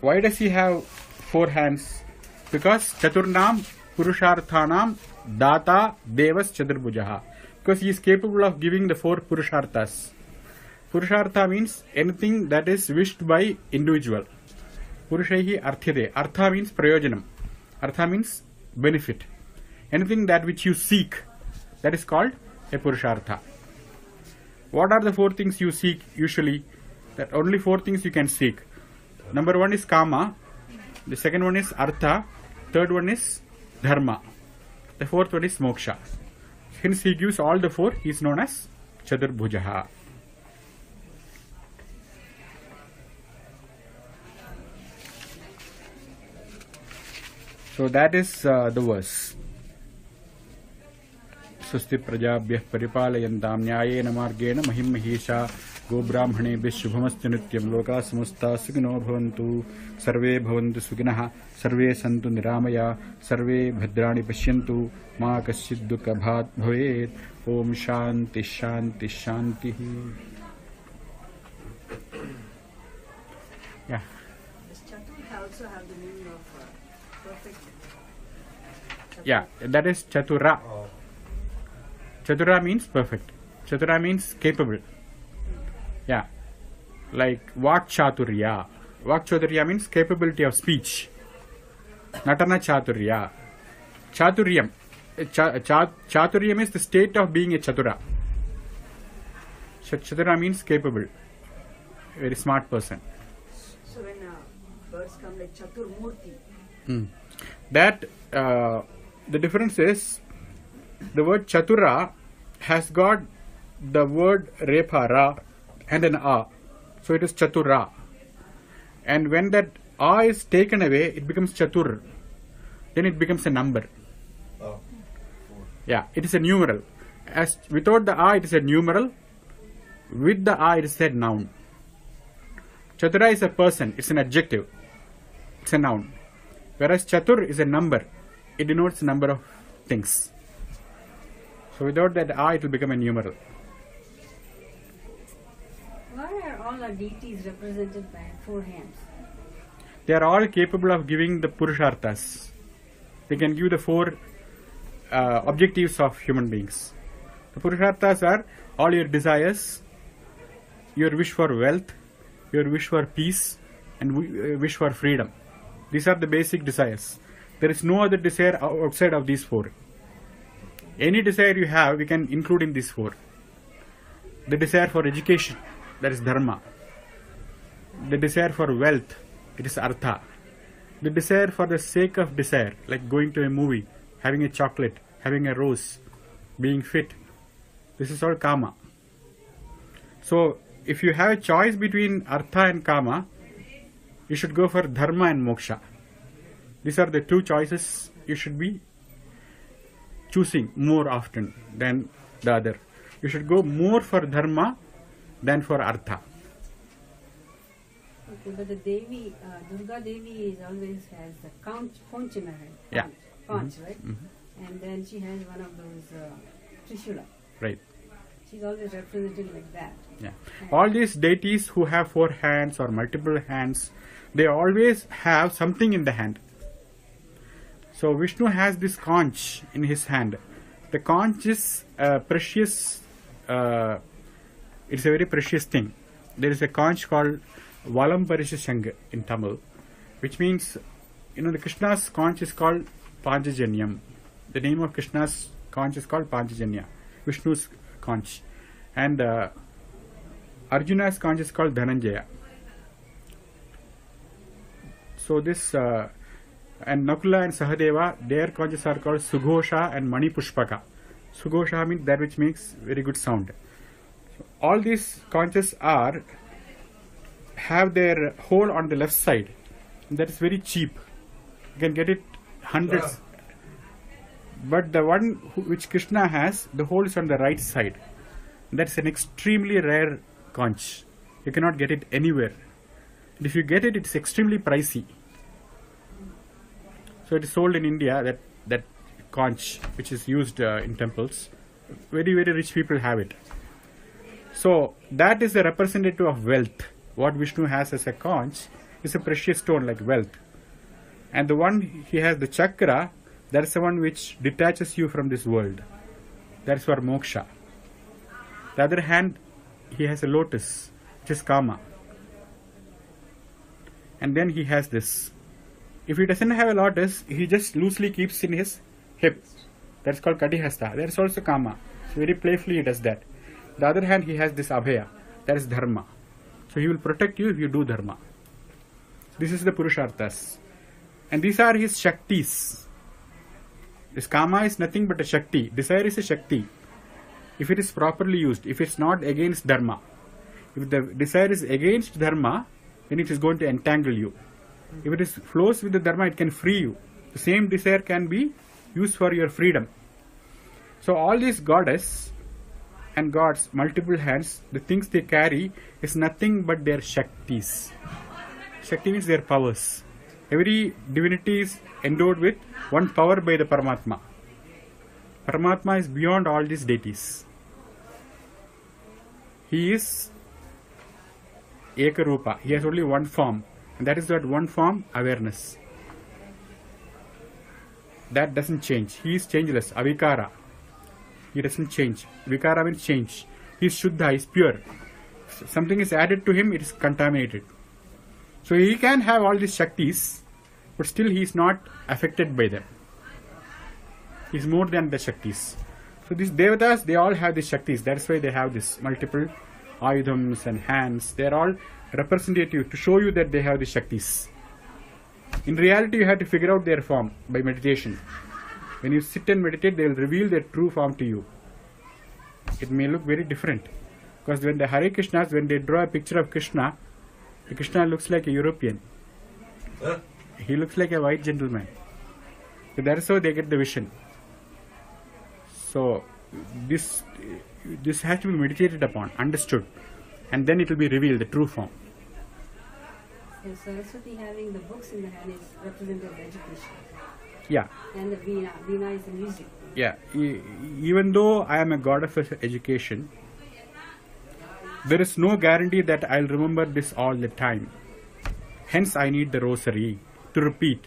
Why does he have four hands? Because Chaturnam Purusharthanam Data Devas Chaturbhujaha. Because he is capable of giving the four Purusharthas. Purushartha means anything that is wished by individual. Purushaihi Arthyade. Artha means Prayojanam. Artha means benefit. Anything that which you seek, that is called a Purushartha. What are the four things you seek usually? That only four things you can seek. Number one is Kama. The second one is Artha. Third one is Dharma. The fourth one is Moksha. Hence he gives all the four. He is known as Chaturbhujaha. So that is the verse. Swasti prajabhyah paripalayantam nyayena margena mahim mahisha gobrahmanebhyah shubhamastu nityam loka samasta sugino bhavantu sarve bhavantu suginah sarve santu niramaya sarve bhadrani pashyantu ma kaschid dukha bhat bhavet. Om shanti shanti shanti. Yeah.
Does Chatur also have the meaning of perfect?
Yeah, that is Chatura.
Oh.
Chatura means perfect. Chatura means capable. Yeah. Like Vak Chaturya. Vak Chaturya means capability of speech. Natana Chaturya. Chaturyam. Chaturyam is the state of being a Chatura. Chatura means capable. A very smart person.
So when birds come like Chatur Murti.
That the difference is the word Chatura has got the word Repa Ra and an A. So it is Chatura. And when that A is taken away, it becomes Chatur. Then it becomes a number.
Oh.
Yeah, it is a numeral. As without the A, it is a numeral. With the A, it is a noun. Chatura is a person. It's an adjective. It's a noun. Whereas Chatur is a number. It denotes number of things. So without that A, it will become a numeral.
Why are all our deities represented by 4 hands?
They are all capable of giving the Purusharthas. They can give the 4 objectives of human beings. The Purusharthas are all your desires, your wish for wealth, your wish for peace, and wish for freedom. These are the basic desires. There is no other desire outside of these 4. Any desire you have, we can include in these 4. The desire for education, that is dharma. The desire for wealth, it is artha. The desire for the sake of desire, like going to a movie, having a chocolate, having a rose, being fit, this is all kama. So if you have a choice between artha and kama, you should go for dharma and moksha. These are the 2 choices you should be choosing more often than the other. You should go more for dharma than for artha.
Okay, but the Devi, Durga Devi is always has the conch in her head.
Yeah.
Conch, right? And then she has one of those trishula.
Right.
She's always represented like that.
Yeah. All these deities who have 4 hands or multiple hands, they always have something in the hand. So Vishnu has this conch in his hand. The conch is precious. It's a very precious thing. There is a conch called Valamparishashanga in Tamil, which means, the Krishna's conch is called Panchajanyam. The name of Krishna's conch is called Panchajanya, Vishnu's conch. And Arjuna's conch is called Dhananjaya. So this, and Nakula and Sahadeva, their conches are called Sughosha and Mani Pushpaka. Sughosha means that which makes very good sound. So all these conches have their hole on the left side. That is very cheap. You can get it hundreds. But the one which Krishna has, the hole is on the right side. That's an extremely rare conch. You cannot get it anywhere. And if you get it, it's extremely pricey. So it is sold in India, that conch, which is used in temples. Very, very rich people have it. So that is a representative of wealth. What Vishnu has as a conch is a precious stone like wealth. And the one he has, the chakra, that is the one which detaches you from this world. That is for moksha. The other hand, he has a lotus, which is kama. And then he has this. If he doesn't have a lotus, he just loosely keeps in his hip. That's called kadihasta. That is also kama. So very playfully he does that. The other hand, he has this abhaya. That is dharma. So he will protect you if you do dharma. This is the Purusharthas. And these are his Shaktis. This kama is nothing but a Shakti. Desire is a Shakti. If it is properly used, if it's not against dharma. If the desire is against dharma, then it is going to entangle you. If it flows with the dharma, it can free you. The same desire can be used for your freedom. So all these goddess and gods, multiple hands, the things they carry is nothing but their Shaktis. Shakti means their powers. Every divinity is endowed with one power by the Paramatma. Paramatma is beyond all these deities. He is Ekarupa. He has only one form. And that is that one form, awareness. That doesn't change. He is changeless, avikara. He doesn't change. Vikara means change. He is Shuddha, he is pure. If something is added to him, it is contaminated. So he can have all these Shaktis, but still he is not affected by them. He is more than the Shaktis. So these Devatas, they all have these Shaktis. That's why they have this multiple Ayudhams and hands. They are all representative to show you that they have the Shaktis. In reality, you have to figure out their form by meditation. When you sit and meditate, they will reveal their true form to you. It may look very different. Because when the Hare Krishnas, when they draw a picture of Krishna, the Krishna looks like a European. He looks like a white gentleman. So that's how they get the vision. So this has to be meditated upon, understood, and then it will be revealed, the true form.
So Saraswati having the books in the hand is representative of education.
Yeah.
And the Veena. Veena is the music.
Yeah. Even though I am a goddess of education, there is no guarantee that I'll remember this all the time. Hence, I need the rosary to repeat.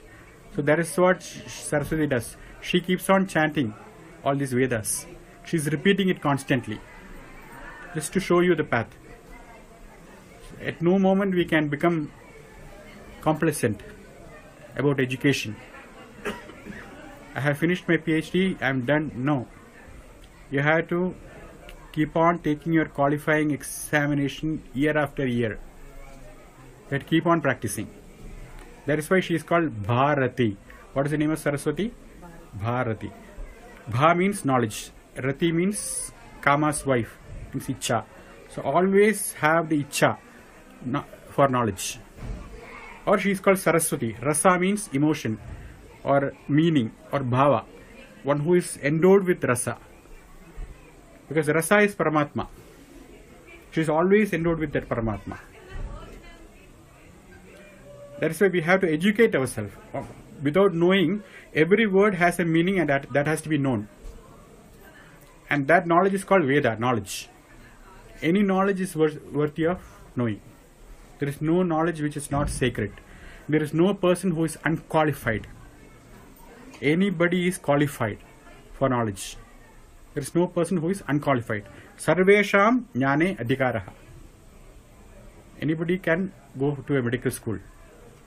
So that is what Saraswati does. She keeps on chanting all these Vedas. She's repeating it constantly, just to show you the path. At no moment we can become complacent about education. I have finished my PhD, I am done. No. You have to keep on taking your qualifying examination year after year. You have to keep on practicing. That is why she is called Bharati. What is the name of Saraswati? Bharati. Bha means knowledge. Rati means Kama's wife, means Icha. So always have the Icha for knowledge. Or she is called Saraswati. Rasa means emotion or meaning or bhava. One who is endowed with rasa. Because rasa is Paramatma. She is always endowed with that Paramatma. That is why we have to educate ourselves. Without knowing, every word has a meaning, and that has to be known. And that knowledge is called Veda, knowledge. Any knowledge is worthy of knowing. There is no knowledge which is not sacred. There is no person who is unqualified. Anybody is qualified for knowledge. There is no person who is unqualified. Sarvesham jnane adhikaraha. Anybody can go to a medical school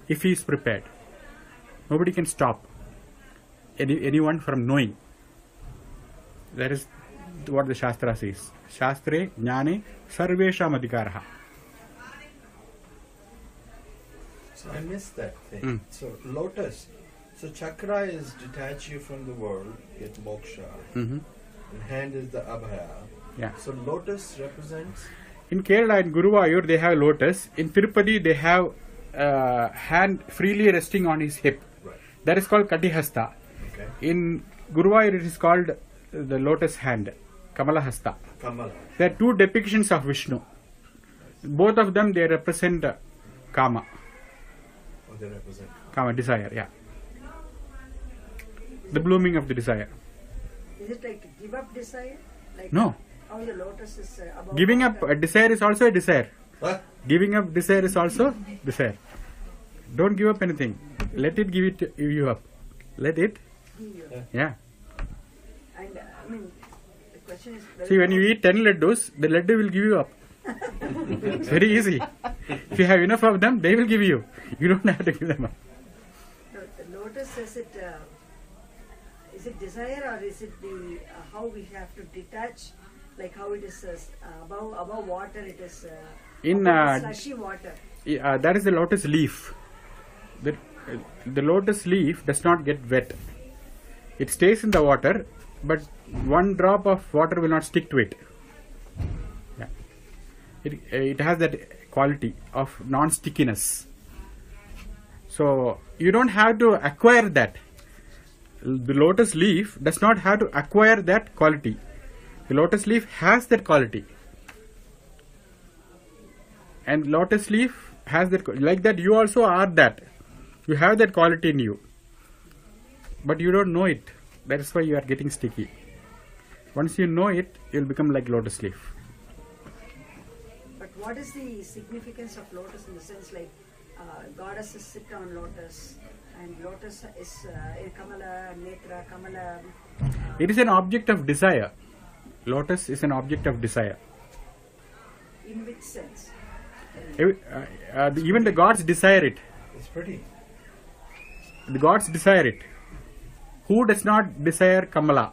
if he is prepared. Nobody can stop anyone from knowing. That is what the Shastra says. Shastre jnane sarvesham adhikaraha.
So I missed that thing. So lotus. So chakra is detach you from the world, get moksha. And hand is the abhaya.
Yeah.
So lotus represents.
In Kerala and Guruvayur they have lotus. In Tirupati they have hand freely resting on his hip.
Right.
That is called Katihasta.
Okay.
In Guruvayur it is called the lotus hand, Kamalahasta.
Kamala.
There are two depictions of Vishnu. Both of them they represent Kama.
Or they represent.
Kama, desire, yeah. The blooming of the desire.
Is it like give up desire? Like
No.
how the lotus is about
Giving up a desire is also a desire.
What?
Giving up desire is also desire. Don't give up anything. Let it give you up. Let it. Yeah.
And I mean, the question is very
See, when you eat 10 laddus, the laddu will give you up. It's very easy. If you have enough of them, they will give you. You don't have to give them up.
The lotus, is it desire or is it the how we have to detach, like how it is above water, it is above slushy water.
That is the lotus leaf. The lotus leaf does not get wet. It stays in the water, but one drop of water will not stick to it. Yeah. It has that quality of non-stickiness. So you don't have to acquire that. The lotus leaf does not have to acquire that quality. The lotus leaf has that quality. And lotus leaf has that, like that you also are that. You have that quality in you. But you don't know it. That is why you are getting sticky. Once you know it, you will become like lotus leaf.
But what is the significance of lotus in the sense like goddesses sit on lotus and lotus is Kamala, Netra, Kamala.
It is an object of desire. Lotus is an object of desire.
In which sense?
Even the gods desire it.
It's pretty.
The gods desire it. Who does not desire Kamala?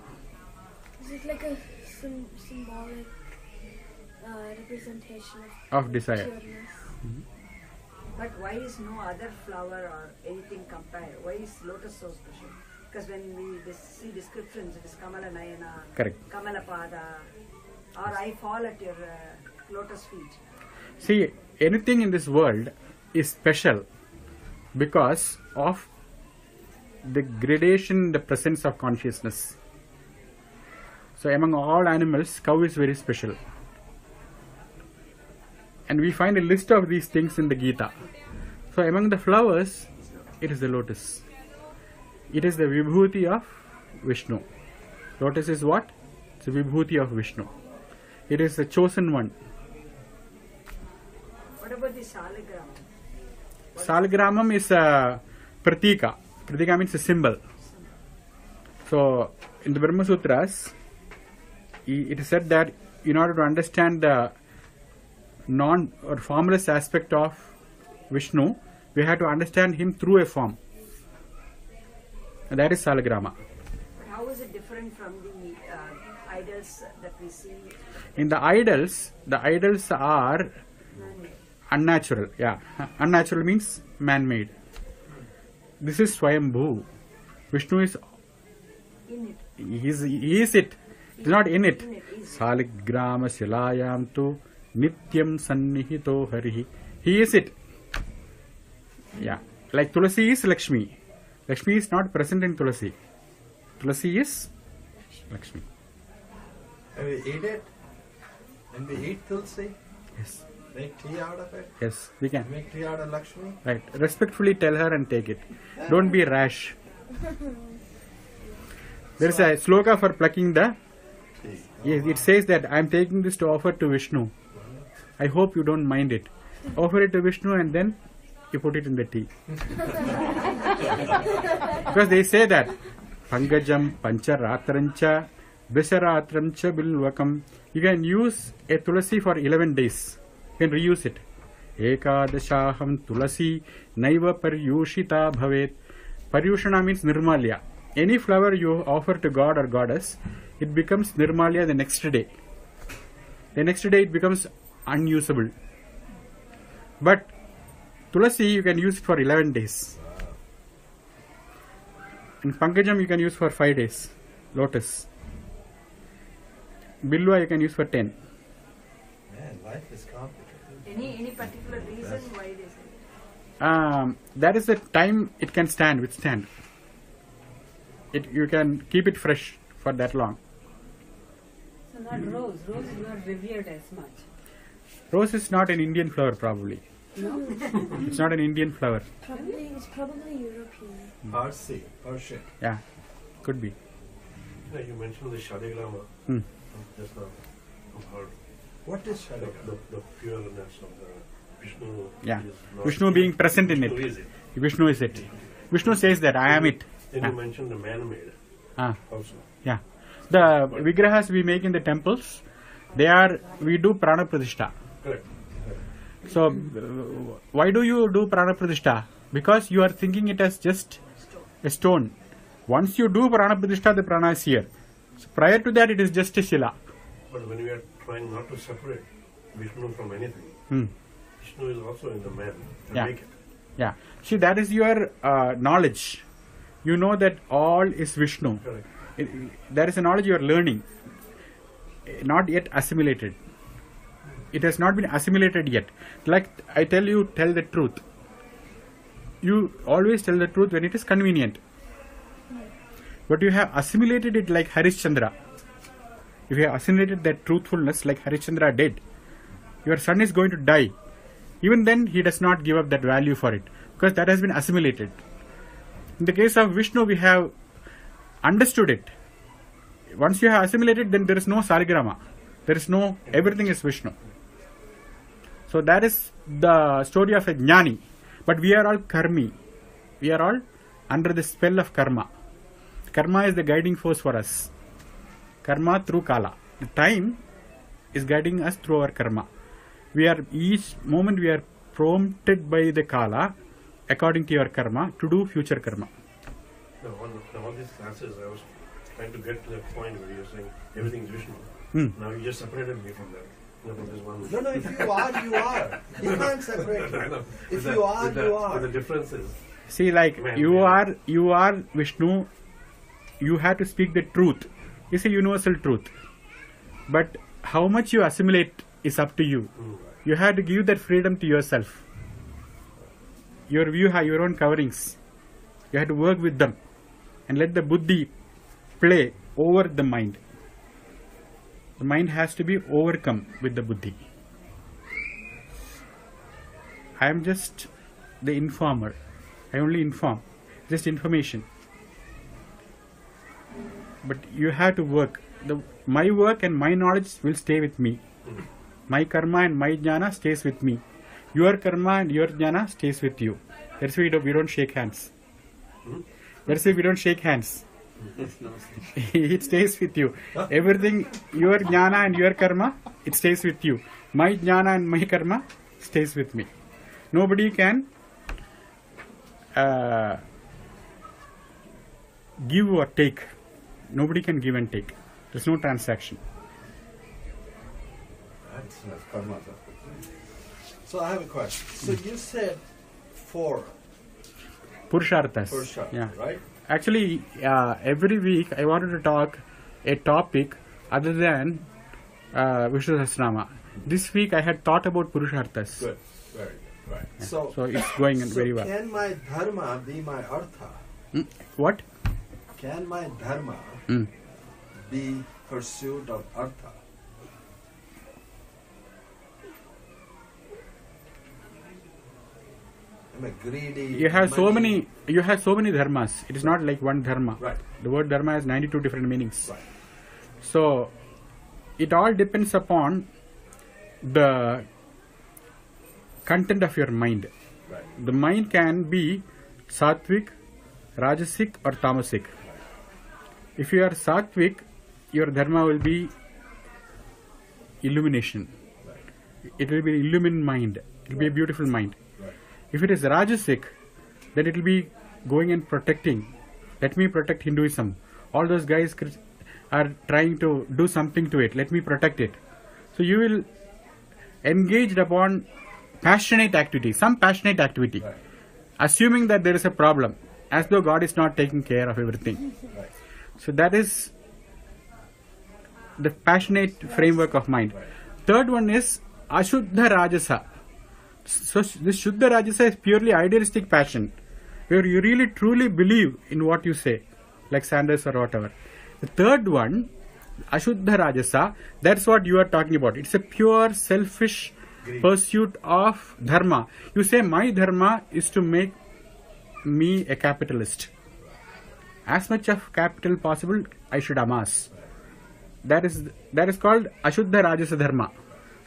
Is it like a symbolic representation
Of desire.
pureness?
But why is no other flower or anything compared? Why is lotus so special? Because when we see descriptions, it is Kamala Nayana,
Correct.
Kamala Pada, or I fall at your lotus feet.
See, anything in this world is special because of the gradation, the presence of consciousness. So among all animals, cow is very special. And we find a list of these things in the Gita. So among the flowers, it is the lotus. It is the Vibhuti of Vishnu. Lotus is what? It's the Vibhuti of Vishnu. It is the chosen one.
What about the Salagram?
Salagramam is a pratika. Pratika means a symbol. So, in the Brahma Sutras, it is said that in order to understand the non or formless aspect of Vishnu, we have to understand him through a form. And that is Salagrama.
But how is it different from the idols that we see?
In the idols are
Man-made?
unnatural. Yeah, unnatural means man-made. This is Swayambhu. Vishnu is
In it.
he is it. It's not in it.
In it is.
Saligrama Silayam tu Nityam Sannihito Harihi. He is it. Yeah. Like Tulasi is Lakshmi. Lakshmi is not present in Tulasi. Tulasi is Lakshmi.
Have we eat it? When we eat tulsi,
Yes.
make tea out of it?
Yes, we can.
Make tea out of Lakshmi?
Right. Respectfully tell her and take it. Don't be rash. There is a sloka for plucking the.
Tea.
Yes, it says that I am taking this to offer to Vishnu. I hope you don't mind it. Offer it to Vishnu and then you put it in the tea. Because they say that Pangajam Pancharatrancha Visharatrancha Bilvakam. You can use a tulasi for 11 days. You can reuse it. Ekadashaham tulasi naiva paryushita bhavet. Paryushana means nirmalya. Any flower you offer to God or goddess, it becomes nirmalya the next day. The next day it becomes unusable. But tulasi you can use it for 11 days. In Pankajam you can use for 5 days. Lotus. Bilwa you can use for 10.
Man, life is complicated.
Any particular reason why they say?
That is the time it can withstand. You can keep it fresh for that long.
So not rose. Rose is not revered as much.
Rose is not an Indian flower probably.
No?
It's not an Indian flower.
It's probably European.
Parsi, Persian.
Yeah, could be.
Yeah, you mentioned the Shaligrama
Hmm.
just now. I've heard
What is Shaligrama?
the pureness of the Vishnu.
Yeah.
is not-
Vishnu being present in
Vishnu
it.
is it.
Vishnu is it. Vishnu says that I am it.
Then
Ah.
you mentioned the man-made
Ah,
also.
yeah. The vigrahas we make in the temples, we do prana pradishta.
Correct.
So, why do you do prana pradishta? Because you are thinking it as just a stone. Once you do prana pradishta, the prana is here. So prior to that, it is just a shila.
But when we are trying not to separate Vishnu from anything,
Hmm.
Vishnu is also in the man. To
Yeah.
make it.
Yeah. See, that is your knowledge. You know that all is Vishnu.
Correct.
There is a knowledge you are learning, not yet assimilated. It has not been assimilated yet. Like I tell you, tell the truth. You always tell the truth when it is convenient. But you have assimilated it like Harishchandra. If you have assimilated that truthfulness like Harishchandra did, your son is going to die. Even then, he does not give up that value for it because that has been assimilated. In the case of Vishnu, we have understood it. Once you have assimilated, then there is no Sarigrama. There is no, everything is Vishnu. So that is the story of a Jnani. But we are all karmi. We are all under the spell of karma. Karma is the guiding force for us. Karma through Kala. The time is guiding us through our karma. Each moment we are prompted by the Kala according to your karma to do future karma.
No, on all these classes, I was trying to get to that point where you're saying everything is Vishnu. Now you just separated me from that. No, from this one.
No, if you are, you are. You can't separate
I
it.
know.
If
With
you
the-
are,
with the-
you are.
But the difference is,
See, like
Man,
you
yeah.
are Vishnu. You have to speak the truth. It's a universal truth. But how much you assimilate is up to you. You have to give that freedom to yourself. You have your own coverings. You have to work with them and let the buddhi play over the mind. The mind has to be overcome with the buddhi. I am just the informer. I only inform. Just information. But you have to work. My work and my knowledge will stay with me. My karma and my jnana stays with me. Your karma and your jnana stays with you. That's why we don't shake hands. That's why we don't shake hands. It stays with you. Everything, your jnana and your karma, it stays with you. My jnana and my karma stays with me. Nobody can give or take. Nobody can give and take. There's no transaction.
That's karma. So I have a question. So you said 4
Purusharthas.
Purusharthas,
Yeah.
right?
Actually, every week I wanted to talk a topic other than Vishnu Sahasranama. This week I had thought about Purusharthas.
Good. Very good. Right.
Yeah.
So
it's going very well.
Can my dharma be my artha?
What?
Can my dharma be pursuit of artha? I'm a greedy.
You have so
money-
many dharmas. It is not like one dharma.
Right.
The word dharma has 92 different meanings.
Right.
So it all depends upon the content of your mind.
Right.
The mind can be sattvic, rajasic or tamasic. If you are sattvic, your dharma will be illumination.
Right.
It will be illumined mind. It will be a beautiful mind.
Right.
If it is rajasic, then it will be going and protecting. Let me protect Hinduism. All those guys are trying to do something to it. Let me protect it. So you will engage upon passionate activity, some passionate activity,
Right.
assuming that there is a problem, as though God is not taking care of everything.
Right.
So that is the passionate framework of mind.
Right.
Third one is Ashuddha Rajasa. So this Shuddha Rajasa is purely idealistic passion, where you really truly believe in what you say, like Sanders or whatever. The third one, Ashuddha Rajasa, that's what you are talking about. It's a pure selfish
Greed.
pursuit of dharma. You say my dharma is to make me a capitalist. As much of capital possible I should amass. That is called Ashuddha Rajasa Dharma.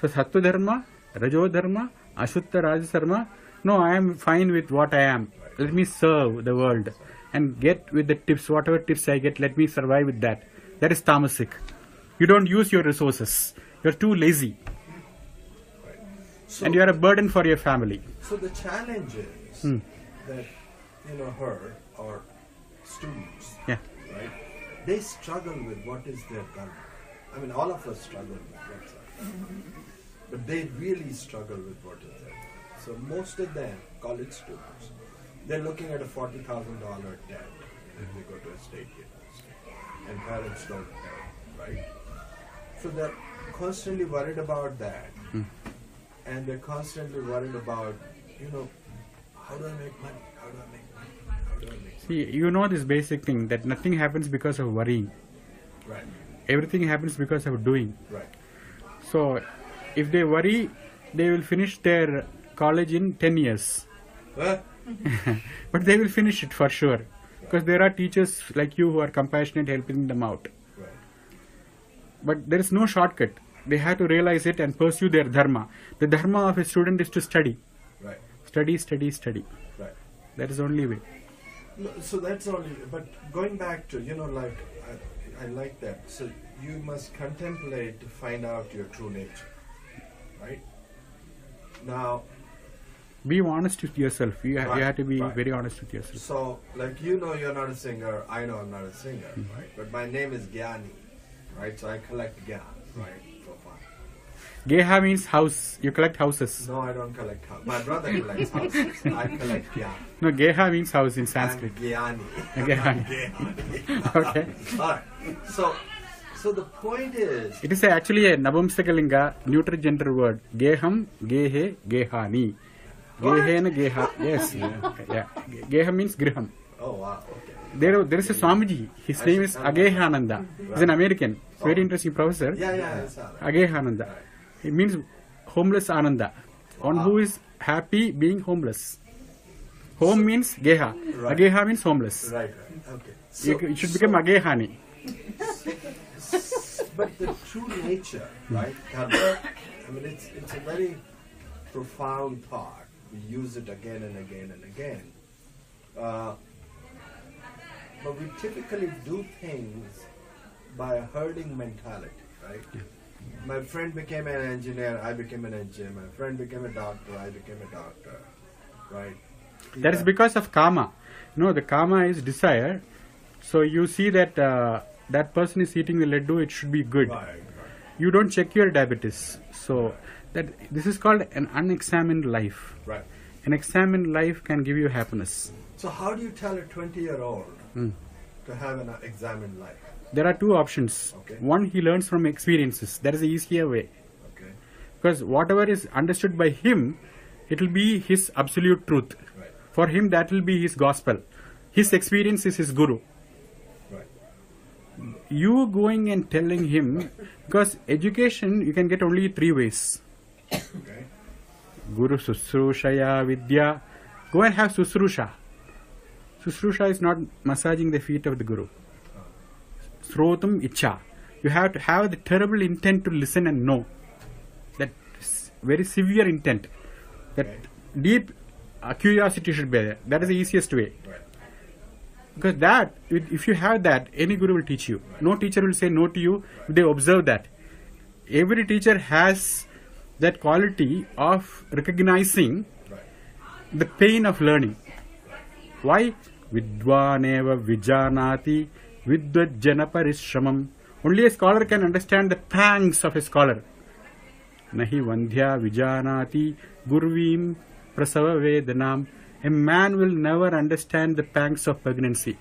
So Sattva Dharma, Rajo Dharma, Ashuddha Rajasa Dharma. No, I am fine with what I am. Let me serve the world and get with the tips, whatever tips I get, let me survive with that. That is tamasic. You don't use your resources. You're too lazy.
So,
And you are a burden for your family.
so the challenge is that her or students,
Yeah.
right? They struggle with what is their dharma. I mean, all of us struggle with what's our dharma. But they really struggle with what is their dharma. So most of them, college students, they're looking at a $40,000 debt if they go to a state university. And parents don't pay, right? So they're constantly worried about that. And they're constantly worried about, how do I make money? How do I make money? How do I make money?
See, you know this basic thing that nothing happens because of worrying.
Right,
Everything happens because of doing.
right.
So, if they worry, they will finish their college in 10 years.
Huh?
But they will finish it for sure. Because there are teachers like you who are compassionate, helping them out.
Right.
But there is no shortcut. They have to realize it and pursue their dharma. The dharma of a student is to study.
Right,
Study, study, study.
right.
That is the only way.
No, so that's only, but going back to, I like that. So you must contemplate to find out your true nature, right? Now,
Be honest with yourself. You have to be
Right.
very honest with yourself.
So, like you're not a singer, I know I'm not a singer, right? But my name is Gyani, right? So I collect Gyan, right? For fun.
Geha means house. You collect houses.
No, I don't collect houses. My brother collects houses. I collect Gyan.
No, Geha means house in Sanskrit.
I'm Gyani.
Gyani.
Gyani.
Okay.
Alright. So the point is,
It is actually a Navamsakalinga neuter gender word. Geham, Gehe, Gehani. Gehena, Geha. Yes. Yeah. Geha means Griham.
oh wow, okay.
There is a Swamiji. His name is Agehananda. He's an American. Very interesting professor.
Yeah, I saw that.
Agehananda. It means homeless Ananda. One who is happy being homeless. Home means Geha.
Right.
Ageha means homeless.
Right. Okay.
You should become Agehani.
But the true nature, right? Karma, I mean, it's a very profound thought. We use it again and again and again. But we typically do things by a herding mentality, right? My friend became an engineer, I became an engineer. My friend became a doctor, I became a doctor, right?
That is because of karma. No, the karma is desire. So you see that that person is eating the laddu, it should be good.
Right.
You don't check your diabetes. So this is called an unexamined life.
Right.
An examined life can give you happiness.
So how do you tell a 20-year-old to have an examined life?
There are two options.
Okay.
One, he learns from experiences. That is the easier way.
Okay.
Because whatever is understood by him, it will be his absolute truth.
Right.
For him, that will be his gospel. His experience is his guru.
Right.
You going and telling him, because education you can get only three ways.
Okay.
Guru Susrushaya Vidya. Go and have Susrusha. Susrusha is not massaging the feet of the Guru. Srotum Icha. You have to have the terrible intent to listen and know. That very severe intent. That deep curiosity should be there. That is the easiest way.
Right.
Because that, if you have that, any Guru will teach you. No teacher will say no to you if they observe that. Every teacher has that quality of recognizing the pain of learning. Why? Vidvaneva Vijanati Vidvajjana Parishramam. Only a scholar can understand the pangs of a scholar. Nahi Vandhya Vijanati Gurvim Prasava Vedanam. A man will never understand the pangs of pregnancy.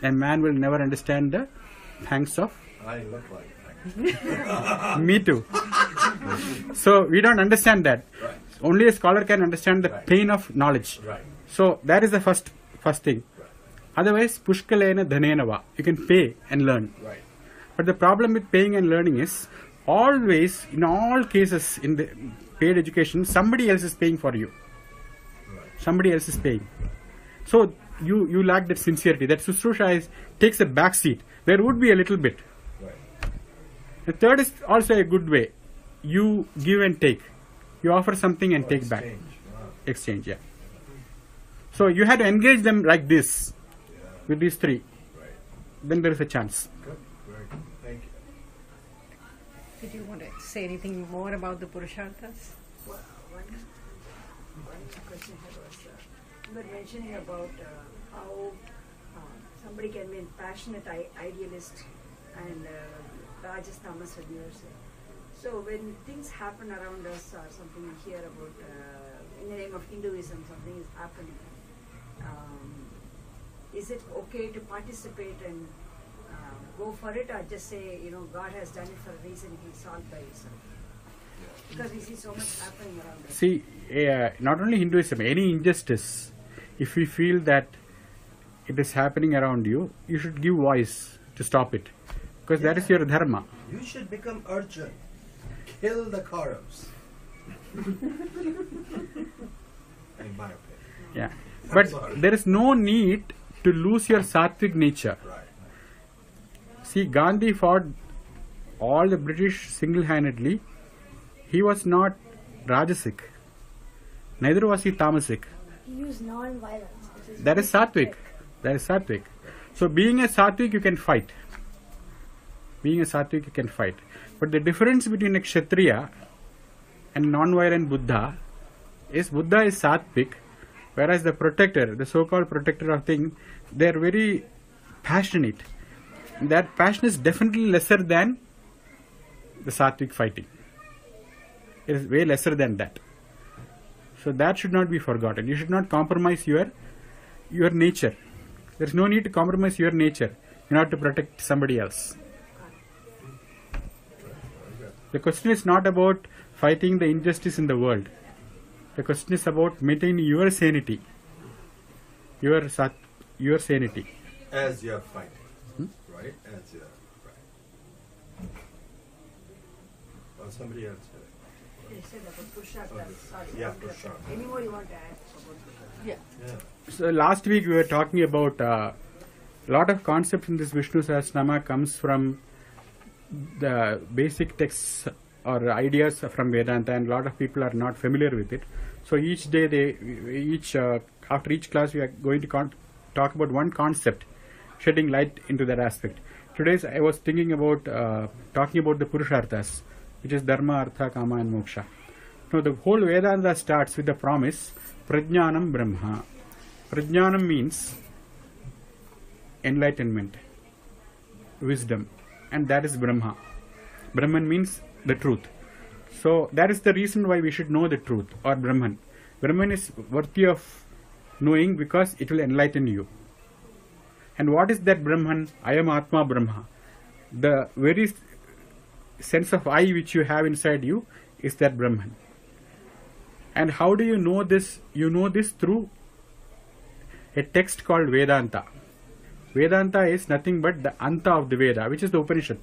A man will never understand the pangs of...
I look like
Me too. So we don't understand that.
Right.
Only a scholar can understand the
Right.
pain of knowledge.
Right.
So that is the first thing.
Right.
Otherwise, pushkalena dhanenava. You can pay and learn.
Right.
But the problem with paying and learning is, always, in all cases in the paid education, somebody else is paying for you.
Right.
Somebody else is paying. So you lack that sincerity. That Susrusha takes a back seat. There would be a little bit.
Right.
The third is also a good way. You give and take. You offer something and take back.
Exchange. Wow.
Exchange, yeah. So you have to engage them like this,
Yeah.
with these three.
Right.
Then there is a chance.
Good. Very good. Thank you.
Did you want to say anything more about the Purusharthas?
Well, one question here was, you were mentioning about how somebody can be a passionate idealist and Rajas Tamas Sadhus. So when things happen around us or something we hear about, in the name of Hinduism, something is happening, is it okay to participate and go for it, or just say, God has done it for a reason, He'll solve by Himself? Because we see so much happening around us.
See, not only Hinduism, any injustice, if we feel that it is happening around you, you should give voice to stop it. Because that is your dharma.
You should become Arjun. Kill the Kauravas. In my opinion.
Yeah.
I'm
But
sorry.
there is no need to lose your sattvic nature.
Right.
See, Gandhi fought all the British single-handedly. He was not Rajasic. Neither was he Tamasic.
He used non-violence. Which is
That is sattvic. That is sattvic. So being a sattvic, you can fight. Being a sattvic, you can fight. But the difference between a kshatriya and non-violent Buddha is sattvic, whereas the protector, the so-called protector of things, they are very passionate. That passion is definitely lesser than the sattvic fighting. It is way lesser than that. So that should not be forgotten. You should not compromise your nature. There is no need to compromise your nature in order to protect somebody else. The question is not about fighting the injustice in the world. The question is about maintaining your sanity. Your sanity.
As you are fighting, right? As you are fighting. Or somebody else.
You said about Purushartha. Sorry.
Yeah, Purushartha.
Any more you want to add about Purushartha?
Yeah.
So last week we were talking about a lot of concepts in this Vishnu Sahasranama comes from the basic texts or ideas from Vedanta, and a lot of people are not familiar with it. So each day after each class we are going to talk about one concept, shedding light into that aspect. Today I was thinking about talking about the Purusharthas, which is Dharma, Artha, Kama and Moksha. Now the whole Vedanta starts with the promise Prajnanam Brahma. Prajnanam means enlightenment, wisdom, and that is Brahma. Brahman means the truth. So that is the reason why we should know the truth, or Brahman. Brahman is worthy of knowing because it will enlighten you. And what is that Brahman? I am Atma Brahma. The very sense of I which you have inside you is that Brahman. And how do you know this? You know this through a text called Vedanta. Vedanta is nothing but the Anta of the Veda, which is the Upanishad.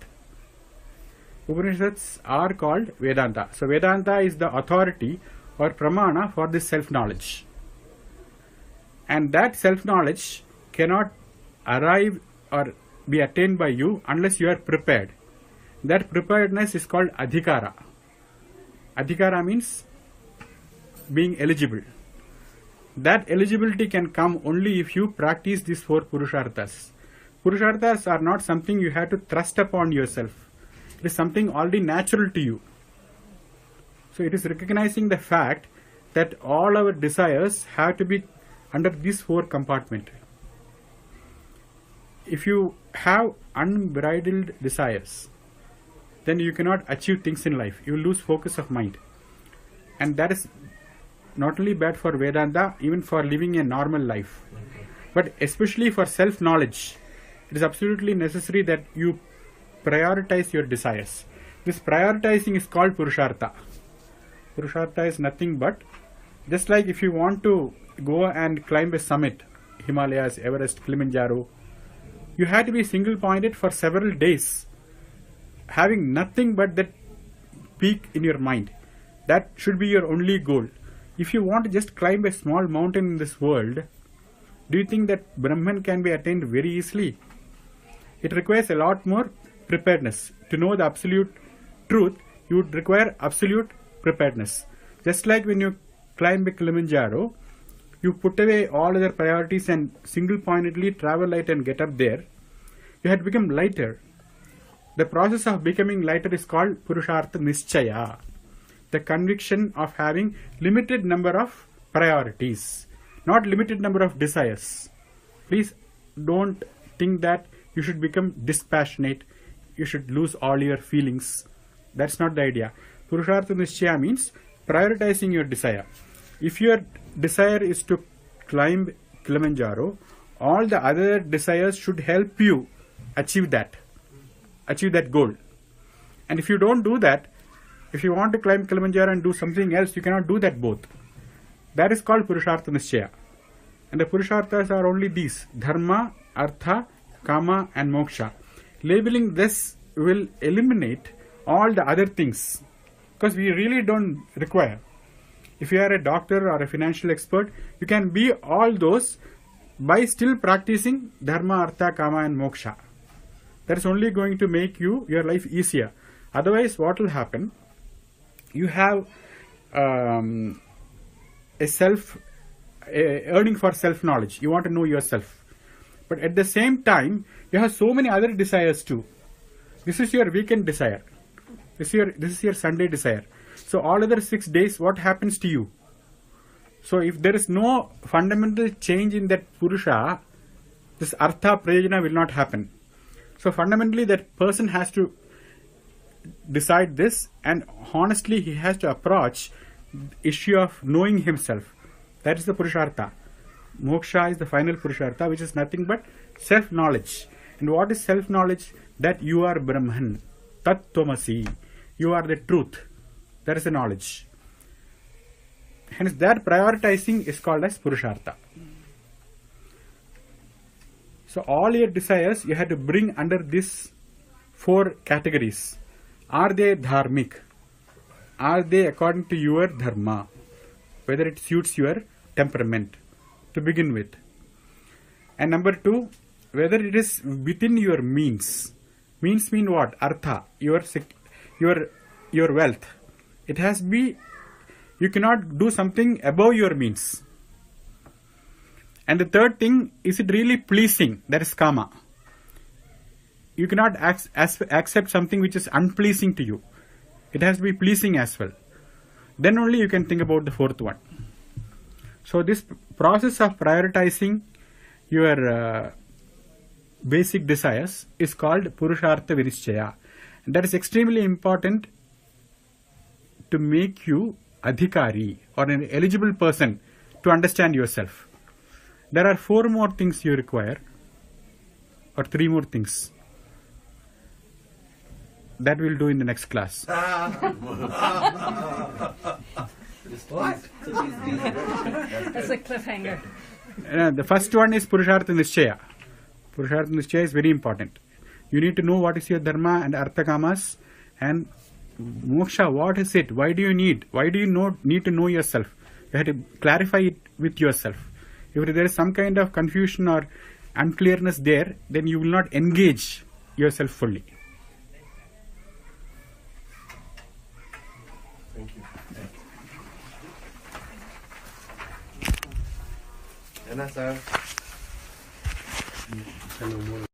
Upanishads are called Vedanta. So Vedanta is the authority or pramana for this self-knowledge. And that self-knowledge cannot arrive or be attained by you unless you are prepared. That preparedness is called adhikara. Adhikara means being eligible. That eligibility can come only if you practice these four Purusharthas. Purusharthas are not something you have to thrust upon yourself. It is something already natural to you. So it is recognizing the fact that all our desires have to be under these four compartments. If you have unbridled desires, then you cannot achieve things in life. You will lose focus of mind. And that is not only bad for Vedanta, even for living a normal life. But especially for self-knowledge, it is absolutely necessary that you prioritize your desires. This prioritizing is called Purushartha. Purushartha is nothing but, just like if you want to go and climb a summit, Himalayas, Everest, Kilimanjaro, you have to be single-pointed for several days, having nothing but that peak in your mind. That should be your only goal. If you want to just climb a small mountain in this world, do you think that Brahman can be attained very easily? It requires a lot more preparedness. To know the absolute truth, you would require absolute preparedness. Just like when you climb a Kilimanjaro, you put away all other priorities and single-pointedly travel light and get up there, you had become lighter. The process of becoming lighter is called Purushartha Nischaya. The conviction of having limited number of priorities, not limited number of desires. Please don't think that you should become dispassionate, you should lose all your feelings. That's not the idea. Purushartha Nischaya means prioritizing your desire. If your desire is to climb Kilimanjaro, all the other desires should help you achieve that goal. And if you don't do that, if you want to climb Kilimanjaro and do something else, you cannot do that both. That is called Purushartha Nischaya. And the Purusharthas are only these: Dharma, Artha, Kama and Moksha. Labeling this will eliminate all the other things, because we really don't require. If you are a doctor or a financial expert, you can be all those by still practicing Dharma, Artha, Kama and Moksha. That is only going to make your life easier. Otherwise, what will happen? You have a earning for self-knowledge. You want to know yourself. But at the same time, you have so many other desires too. This is your weekend desire. This is your Sunday desire. So all other 6 days, what happens to you? So if there is no fundamental change in that Purusha, this Artha Prayojana will not happen. So fundamentally that person has to decide this, and honestly he has to approach the issue of knowing himself. That is the Purushartha. Moksha is the final Purushartha, which is nothing but self-knowledge. And what is self-knowledge? That you are Brahman, Tat Tvamasi. You are the truth. That is the knowledge. Hence that prioritizing is called as Purushartha. So all your desires you have to bring under these 4 categories. Are they dharmic? Are they according to your dharma? Whether it suits your temperament to begin with. And number 2, whether it is within your means. Means mean what? Artha, your wealth. It has to be, you cannot do something above your means. And the third thing, is it really pleasing? That is kama. You cannot accept something which is unpleasing to you. It has to be pleasing as well. Then only you can think about the 4th one. So this process of prioritizing your basic desires is called Purushartha Vinishchaya. And that is extremely important to make you adhikari or an eligible person to understand yourself. There are 4 more things you require, or 3 more things. That we'll do in the next class.
What?
That's a cliffhanger.
The first one is Purushartha Nishchaya. Purushartha Nishchaya is very important. You need to know what is your dharma and artha kamas, and moksha, what is it? Why do you need? Why do you need to know yourself? You have to clarify it with yourself. If there is some kind of confusion or unclearness there, then you will not engage yourself fully.
Thank you.
Anna sir.
I know more.